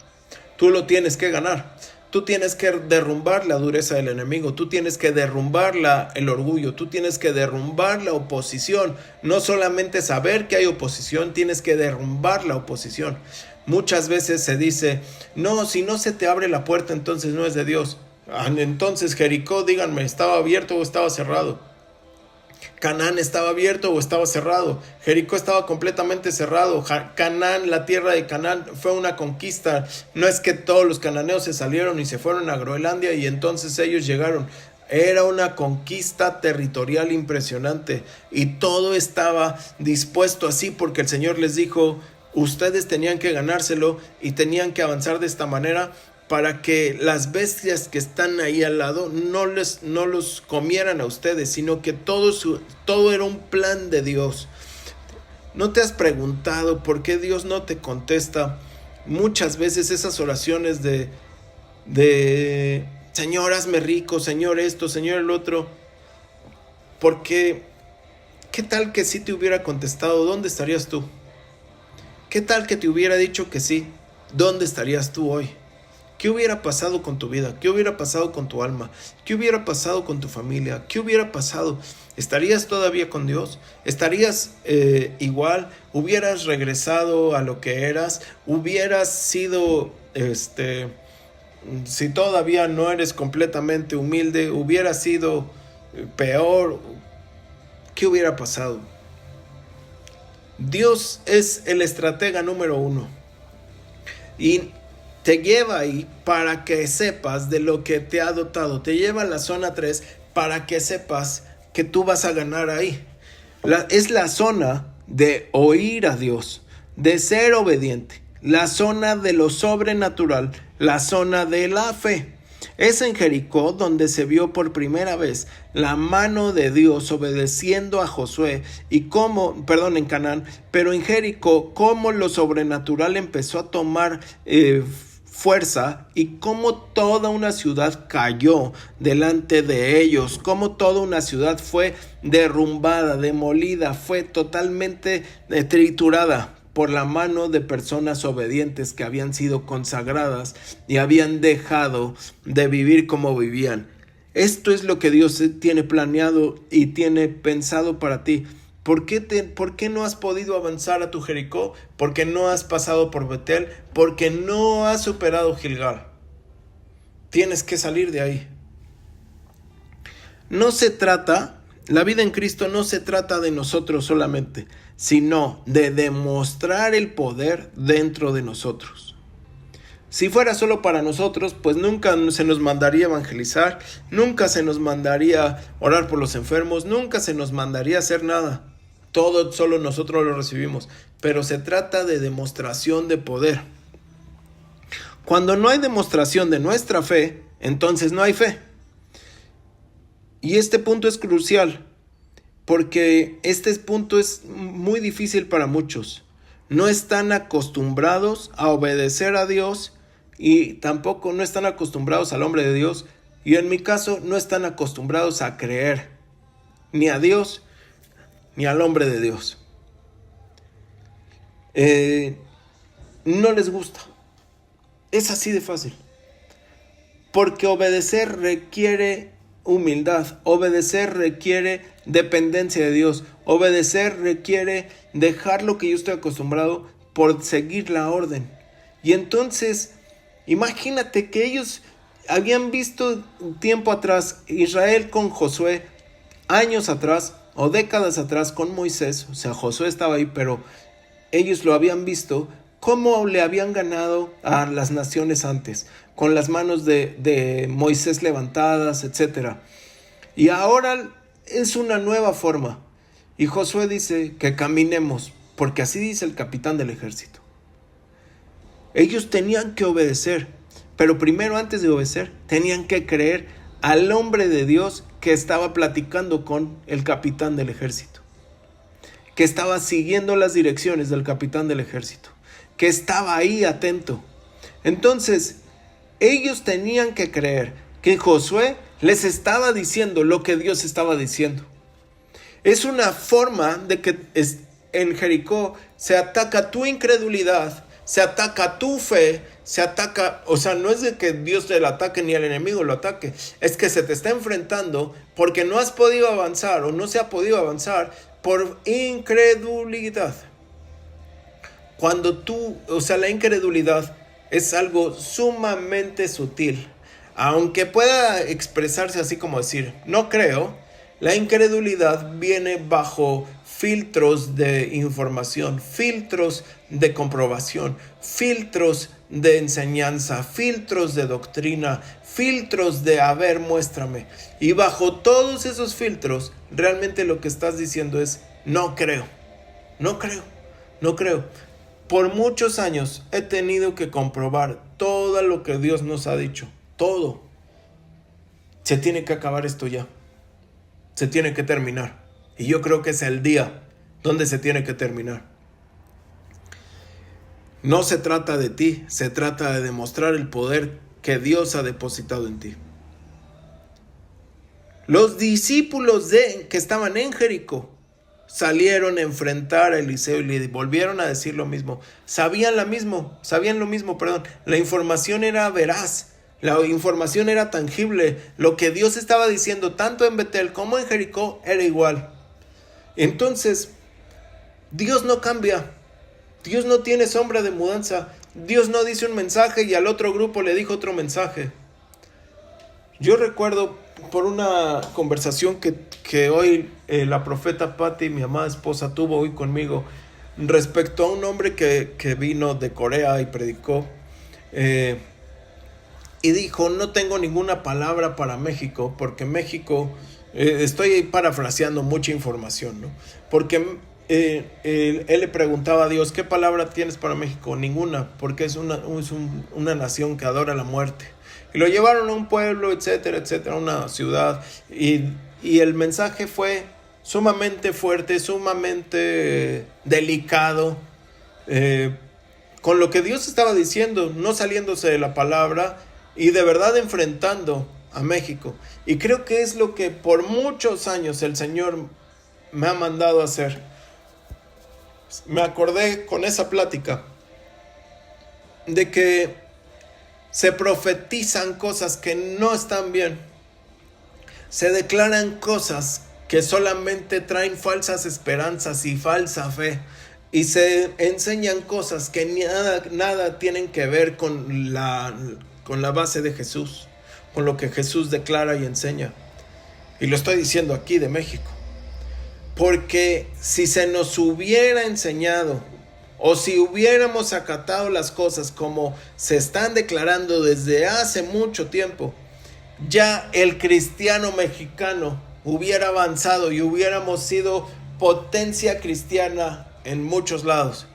Tú lo tienes que ganar. Tú tienes que derrumbar la dureza del enemigo. Tú tienes que derrumbar el orgullo. Tú tienes que derrumbar la oposición. No solamente saber que hay oposición, tienes que derrumbar la oposición. Muchas veces se dice: no, si no se te abre la puerta, entonces no es de Dios. Entonces Jericó, díganme, ¿estaba abierto o estaba cerrado? Canaán estaba abierto o estaba cerrado. Jericó estaba completamente cerrado. Canaán, la tierra de Canaán, fue una conquista. No es que todos los cananeos se salieron y se fueron a Groenlandia y entonces ellos llegaron. Era una conquista territorial impresionante y todo estaba dispuesto así porque el Señor les dijo: ustedes tenían que ganárselo y tenían que avanzar de esta manera para que las bestias que están ahí al lado no los comieran a ustedes, sino que todo era un plan de Dios. ¿No te has preguntado por qué Dios no te contesta muchas veces esas oraciones de Señor, hazme rico, Señor esto, Señor el otro? Porque ¿qué tal que sí te hubiera contestado? ¿Dónde estarías tú? ¿Qué tal que te hubiera dicho que sí? ¿Dónde estarías tú hoy? ¿Qué hubiera pasado con tu vida? ¿Qué hubiera pasado con tu alma? ¿Qué hubiera pasado con tu familia? ¿Qué hubiera pasado? ¿Estarías todavía con Dios? ¿Estarías igual? ¿Hubieras regresado a lo que eras? ¿Hubieras sido, si todavía no eres completamente humilde, hubieras sido peor? ¿Qué hubiera pasado? Dios es el estratega número 1. Y te lleva ahí para que sepas de lo que te ha dotado. Te lleva a la zona 3 para que sepas que tú vas a ganar ahí. Es la zona de oír a Dios, de ser obediente. La zona de lo sobrenatural, la zona de la fe. Es en Jericó donde se vio por primera vez la mano de Dios obedeciendo a Josué en Canaán, pero en Jericó cómo lo sobrenatural empezó a tomar fuerza y cómo toda una ciudad cayó delante de ellos, cómo toda una ciudad fue derrumbada, demolida, fue totalmente triturada por la mano de personas obedientes que habían sido consagradas y habían dejado de vivir como vivían. Esto es lo que Dios tiene planeado y tiene pensado para ti. ¿Por qué no has podido avanzar a tu Jericó? Porque no has pasado por Betel, porque no has superado Gilgal. Tienes que salir de ahí. La vida en Cristo no se trata de nosotros solamente, sino de demostrar el poder dentro de nosotros. Si fuera solo para nosotros, pues nunca se nos mandaría evangelizar, nunca se nos mandaría orar por los enfermos, nunca se nos mandaría hacer nada. Todo solo nosotros lo recibimos, pero se trata de demostración de poder. Cuando no hay demostración de nuestra fe, entonces no hay fe. Y este punto es crucial. porque este punto es muy difícil para muchos. No están acostumbrados a obedecer a Dios y tampoco no están acostumbrados al hombre de Dios. Y en mi caso no están acostumbrados a creer ni a Dios ni al hombre de Dios. No les gusta. Es así de fácil. Porque obedecer requiere humildad, obedecer requiere dependencia de Dios, obedecer requiere dejar lo que yo estoy acostumbrado por seguir la orden. Y entonces, imagínate que ellos habían visto tiempo atrás, Israel con Josué, años atrás o décadas atrás con Moisés, o sea, Josué estaba ahí, pero ellos lo habían visto, cómo le habían ganado a las naciones antes, con las manos de Moisés levantadas, etc. Y ahora es una nueva forma. Y Josué dice que caminemos, porque así dice el capitán del ejército. Ellos tenían que obedecer, pero primero, antes de obedecer, tenían que creer al hombre de Dios que estaba platicando con el capitán del ejército, que estaba siguiendo las direcciones del capitán del ejército, que estaba ahí atento. Entonces, ellos tenían que creer que Josué les estaba diciendo lo que Dios estaba diciendo. Es una forma de que en Jericó se ataca tu incredulidad, se ataca tu fe, se ataca, o sea, no es de que Dios te lo ataque ni el enemigo lo ataque, es que se te está enfrentando porque no has podido avanzar o no se ha podido avanzar por incredulidad. Cuando la incredulidad es algo sumamente sutil. Aunque pueda expresarse así como decir, no creo, la incredulidad viene bajo filtros de información, filtros de comprobación, filtros de enseñanza, filtros de doctrina, filtros de a ver, muéstrame. Y bajo todos esos filtros, realmente lo que estás diciendo es, no creo, no creo, no creo. Por muchos años he tenido que comprobar todo lo que Dios nos ha dicho. Todo. Se tiene que acabar esto ya. Se tiene que terminar. Y yo creo que es el día donde se tiene que terminar. No se trata de ti, se trata de demostrar el poder que Dios ha depositado en ti. Los discípulos que estaban en Jericó salieron a enfrentar a Eliseo y le volvieron a decir lo mismo. Sabían lo mismo. La información era veraz. La información era tangible. Lo que Dios estaba diciendo tanto en Betel como en Jericó era igual. Entonces, Dios no cambia. Dios no tiene sombra de mudanza. Dios no dice un mensaje y al otro grupo le dijo otro mensaje. Yo recuerdo por una conversación que hoy la profeta Patti, mi amada esposa, tuvo hoy conmigo respecto a un hombre que vino de Corea y predicó. Y dijo, no tengo ninguna palabra para México, porque México, estoy parafraseando mucha información, ¿no? Porque él le preguntaba a Dios, ¿qué palabra tienes para México? Ninguna, porque es una nación que adora la muerte. Y lo llevaron a un pueblo, etcétera, etcétera, a una ciudad. Y el mensaje fue sumamente fuerte, sumamente delicado, con lo que Dios estaba diciendo, no saliéndose de la palabra y de verdad enfrentando a México. Y creo que es lo que por muchos años el Señor me ha mandado a hacer. Me acordé con esa plática de que se profetizan cosas que no están bien. Se declaran cosas que solamente traen falsas esperanzas y falsa fe. Y se enseñan cosas que nada tienen que ver con la base de Jesús, con lo que Jesús declara y enseña. Y lo estoy diciendo aquí de México. Porque si se nos hubiera enseñado o si hubiéramos acatado las cosas como se están declarando desde hace mucho tiempo, ya el cristiano mexicano hubiera avanzado y hubiéramos sido potencia cristiana en muchos lados.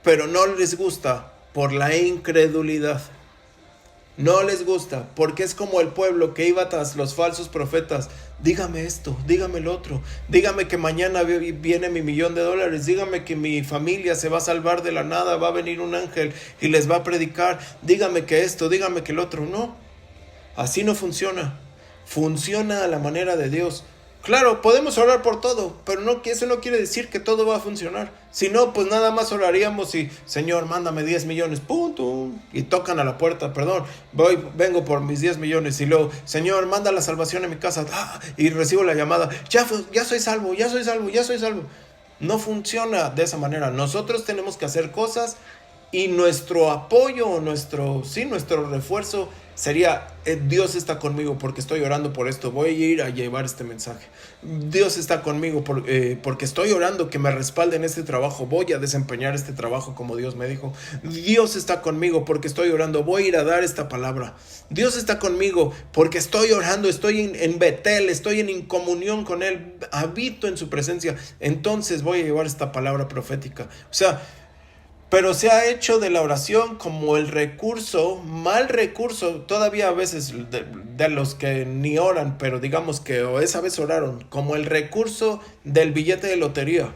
Pero no les gusta por la incredulidad. No les gusta, porque es como el pueblo que iba tras los falsos profetas. Dígame esto, dígame el otro, dígame que mañana viene mi $1,000,000, dígame que mi familia se va a salvar de la nada, va a venir un ángel y les va a predicar, dígame que esto, dígame que el otro. No, así no funciona. Funciona a la manera de Dios. Claro, podemos orar por todo, pero eso no quiere decir que todo va a funcionar. Si no, pues nada más oraríamos y, Señor, mándame 10 millones, punto. Y tocan a la puerta, perdón, vengo por mis 10 millones. Y luego, Señor, manda la salvación a mi casa. Y recibo la llamada, ya soy salvo, ya soy salvo, ya soy salvo. No funciona de esa manera. Nosotros tenemos que hacer cosas y nuestro apoyo, nuestro refuerzo sería, Dios está conmigo porque estoy orando por esto, voy a ir a llevar este mensaje. Dios está conmigo porque estoy orando que me respalden este trabajo, voy a desempeñar este trabajo como Dios me dijo. Dios está conmigo porque estoy orando, voy a ir a dar esta palabra. Dios está conmigo porque estoy orando, estoy en Betel, estoy en comunión con Él, habito en su presencia, entonces voy a llevar esta palabra profética. O sea, pero se ha hecho de la oración como el mal recurso, todavía a veces de los que ni oran, pero digamos que esa vez oraron, como el recurso del billete de lotería.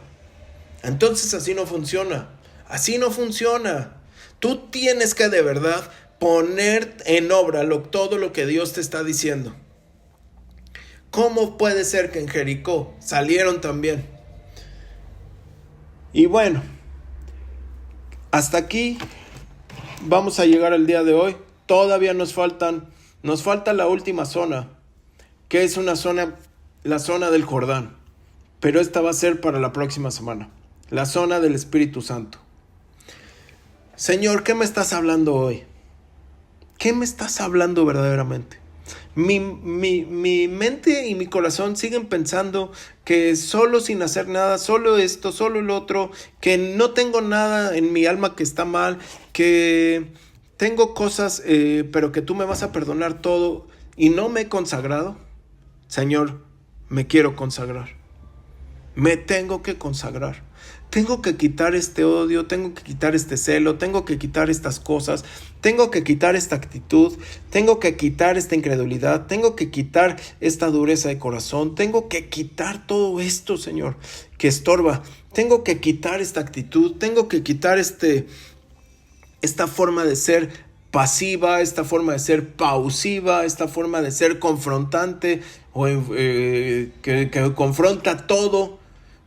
Entonces así no funciona, así no funciona. Tú tienes que de verdad poner en obra todo lo que Dios te está diciendo. ¿Cómo puede ser que en Jericó salieron también? Y bueno, hasta aquí vamos a llegar al día de hoy. Todavía nos falta la última zona, que es la zona del Jordán. Pero esta va a ser para la próxima semana. La zona del Espíritu Santo. Señor, ¿qué me estás hablando hoy? ¿Qué me estás hablando verdaderamente? Mi mente y mi corazón siguen pensando que solo sin hacer nada, solo esto, solo el otro, que no tengo nada en mi alma que está mal, que tengo cosas, pero que tú me vas a perdonar todo y no me he consagrado. Señor, me quiero consagrar. Me tengo que consagrar. Tengo que quitar este odio, tengo que quitar este celo, tengo que quitar estas cosas, tengo que quitar esta actitud, tengo que quitar esta incredulidad, tengo que quitar esta dureza de corazón, tengo que quitar todo esto, Señor, que estorba. Tengo que quitar esta actitud, tengo que quitar esta forma de ser pasiva, esta forma de ser pausiva, esta forma de ser confrontante o que confronta todo.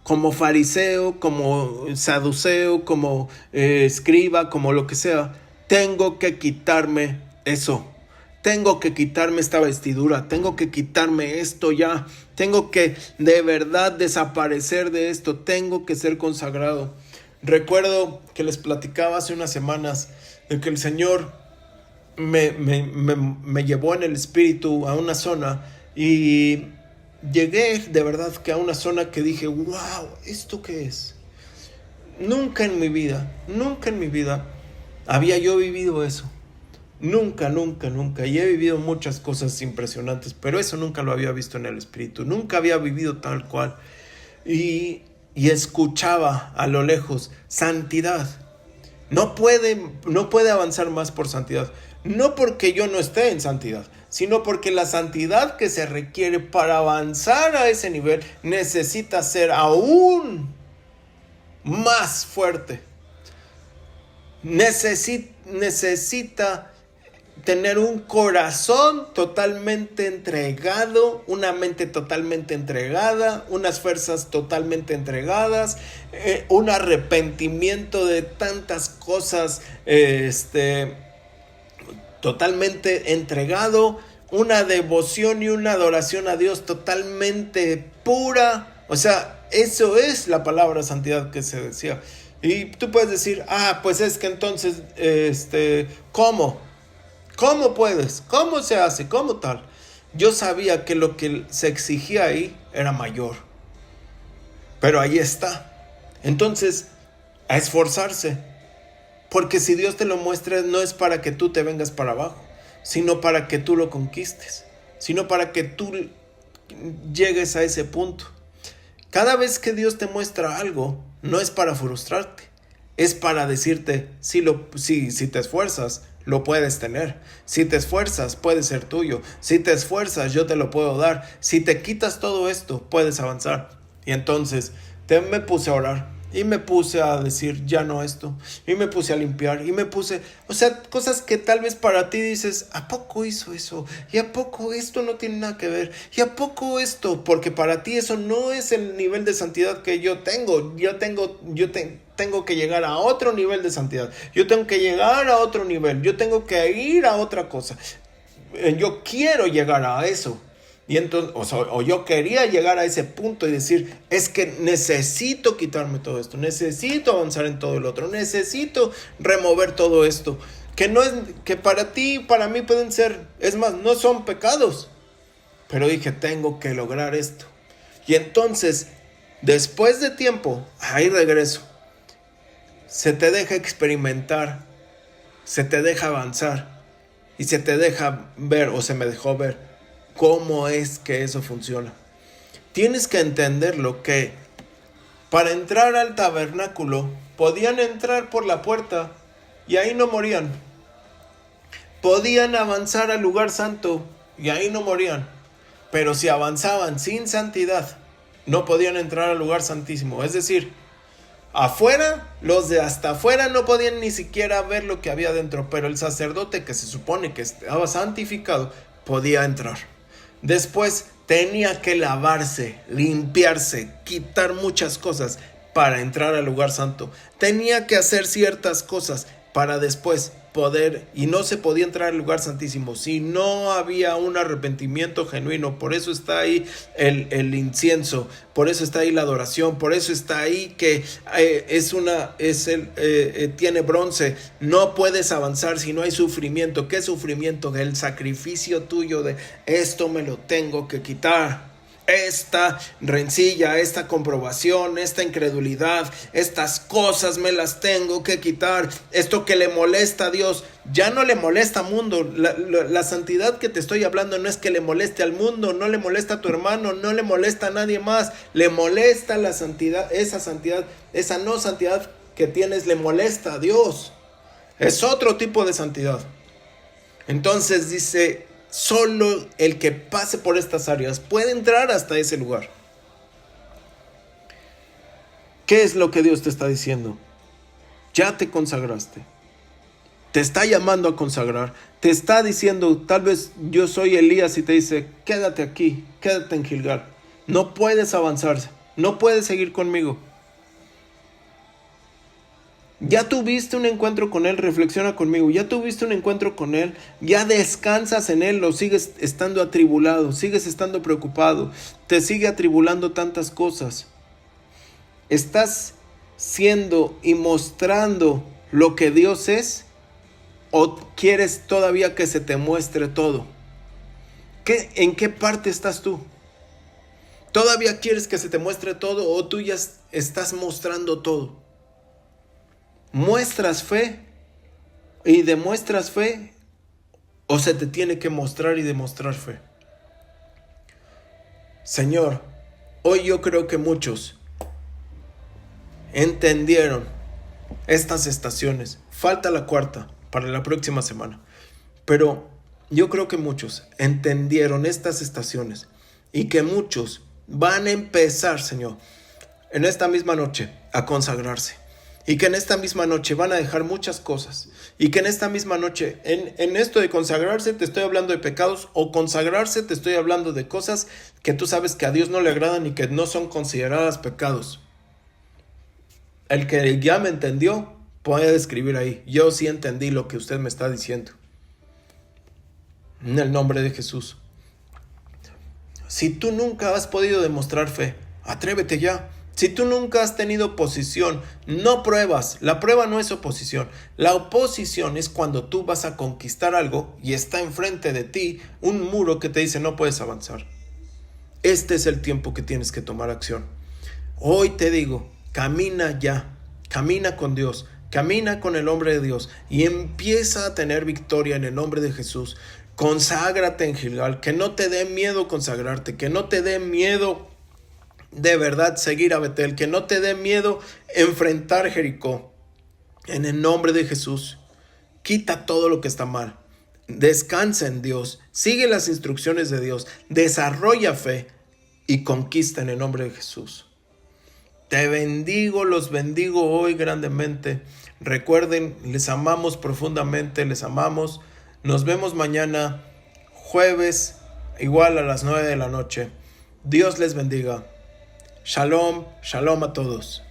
Como fariseo, como saduceo, como escriba, como lo que sea, tengo que quitarme eso. Tengo que quitarme esta vestidura, tengo que quitarme esto ya. Tengo que de verdad desaparecer de esto, tengo que ser consagrado. Recuerdo que les platicaba hace unas semanas de que el Señor me llevó en el espíritu a una zona y llegué de verdad que a una zona que dije, wow, ¿esto qué es? Nunca en mi vida había yo vivido eso. Nunca. Y he vivido muchas cosas impresionantes, pero eso nunca lo había visto en el espíritu. Nunca había vivido tal cual. Y escuchaba a lo lejos, santidad. No puede avanzar más por santidad. No porque yo no esté en santidad, sino porque la santidad que se requiere para avanzar a ese nivel necesita ser aún más fuerte. Necesita tener un corazón totalmente entregado, una mente totalmente entregada, unas fuerzas totalmente entregadas, un arrepentimiento de tantas cosas, totalmente entregado, una devoción y una adoración a Dios totalmente pura. O sea, eso es la palabra santidad que se decía. Y tú puedes decir, pues es que entonces, ¿cómo? ¿Cómo puedes? ¿Cómo se hace? ¿Cómo tal? Yo sabía que lo que se exigía ahí era mayor. Pero ahí está. Entonces, a esforzarse. Porque si Dios te lo muestra, no es para que tú te vengas para abajo, sino para que tú lo conquistes, sino para que tú llegues a ese punto. Cada vez que Dios te muestra algo, no es para frustrarte, es para decirte, si te esfuerzas, lo puedes tener. Si te esfuerzas, puede ser tuyo. Si te esfuerzas, yo te lo puedo dar. Si te quitas todo esto, puedes avanzar. Y entonces me puse a orar. Y me puse a decir, ya no esto. Y me puse a limpiar. Y me puse, cosas que tal vez para ti dices, ¿a poco hizo eso? ¿Y a poco esto no tiene nada que ver? ¿Y a poco esto? Porque para ti eso no es el nivel de santidad que yo tengo. Tengo que llegar a otro nivel de santidad. Yo tengo que llegar a otro nivel. Yo tengo que ir a otra cosa. Yo quiero llegar a eso. Y entonces, o yo quería llegar a ese punto y decir, es que necesito quitarme todo esto, necesito avanzar en todo el otro, necesito remover todo esto, que no es, que para ti y para mí pueden ser, es más, no son pecados, pero dije, tengo que lograr esto. Y entonces, después de tiempo, ahí regreso, se te deja experimentar, se te deja avanzar y se te deja ver, o se me dejó ver, cómo es que eso funciona. Tienes que entenderlo, que para entrar al tabernáculo podían entrar por la puerta y ahí no morían. Podían avanzar al lugar santo y ahí no morían. Pero si avanzaban sin santidad, no podían entrar al lugar santísimo. Es decir, afuera, los de hasta afuera no podían ni siquiera ver lo que había dentro, pero el sacerdote, que se supone que estaba santificado, podía entrar. Después tenía que lavarse, limpiarse, quitar muchas cosas para entrar al lugar santo. Tenía que hacer ciertas cosas para después poder, y no se podía entrar al lugar santísimo si no había un arrepentimiento genuino. Por eso está ahí el incienso, por eso está ahí la adoración, por eso está ahí que tiene bronce. No puedes avanzar si no hay sufrimiento. ¿Qué sufrimiento? El sacrificio tuyo de esto me lo tengo que quitar. Esta rencilla, esta comprobación, esta incredulidad, estas cosas me las tengo que quitar. Esto que le molesta a Dios, ya no le molesta al mundo. La santidad que te estoy hablando no es que le moleste al mundo, no le molesta a tu hermano, no le molesta a nadie más. Le molesta la santidad, esa no santidad que tienes, le molesta a Dios. Es otro tipo de santidad. Entonces dice, solo el que pase por estas áreas puede entrar hasta ese lugar. ¿Qué es lo que Dios te está diciendo? Ya te consagraste. Te está llamando a consagrar. Te está diciendo, tal vez yo soy Elías, y te dice, quédate aquí, quédate en Gilgal. No puedes avanzar, no puedes seguir conmigo. Ya tuviste un encuentro con Él, reflexiona conmigo. Ya tuviste un encuentro con Él, ya descansas en Él, o sigues estando atribulado, sigues estando preocupado, te sigue atribulando tantas cosas. ¿Estás siendo y mostrando lo que Dios es? ¿O quieres todavía que se te muestre todo? ¿En qué parte estás tú? ¿Todavía quieres que se te muestre todo o tú ya estás mostrando todo? ¿Muestras fe y demuestras fe, o se te tiene que mostrar y demostrar fe? Señor, hoy yo creo que muchos entendieron estas estaciones. Falta la cuarta para la próxima semana, pero yo creo que muchos entendieron estas estaciones y que muchos van a empezar, Señor, en esta misma noche a consagrarse. Y que en esta misma noche van a dejar muchas cosas. Y que en esta misma noche, en esto de consagrarse, te estoy hablando de pecados. O consagrarse, te estoy hablando de cosas que tú sabes que a Dios no le agradan y que no son consideradas pecados. El que ya me entendió, puede escribir ahí. Yo sí entendí lo que usted me está diciendo. En el nombre de Jesús. Si tú nunca has podido demostrar fe, atrévete ya. Si tú nunca has tenido oposición, no pruebas. La prueba no es oposición. La oposición es cuando tú vas a conquistar algo y está enfrente de ti un muro que te dice no puedes avanzar. Este es el tiempo que tienes que tomar acción. Hoy te digo, camina ya. Camina con Dios. Camina con el hombre de Dios y empieza a tener victoria en el nombre de Jesús. Conságrate en Gilgal. Que no te dé miedo consagrarte. Que no te dé miedo de verdad seguir a Betel, que no te dé miedo enfrentar Jericó, en el nombre de Jesús. Quita todo lo que está mal. Descansa en Dios. Sigue las instrucciones de Dios. Desarrolla fe y conquista en el nombre de Jesús. Te bendigo, los bendigo hoy grandemente. Recuerden, les amamos profundamente, les amamos. Nos vemos mañana, jueves, igual a las 9 de la noche. Dios les bendiga. Shalom, shalom a todos.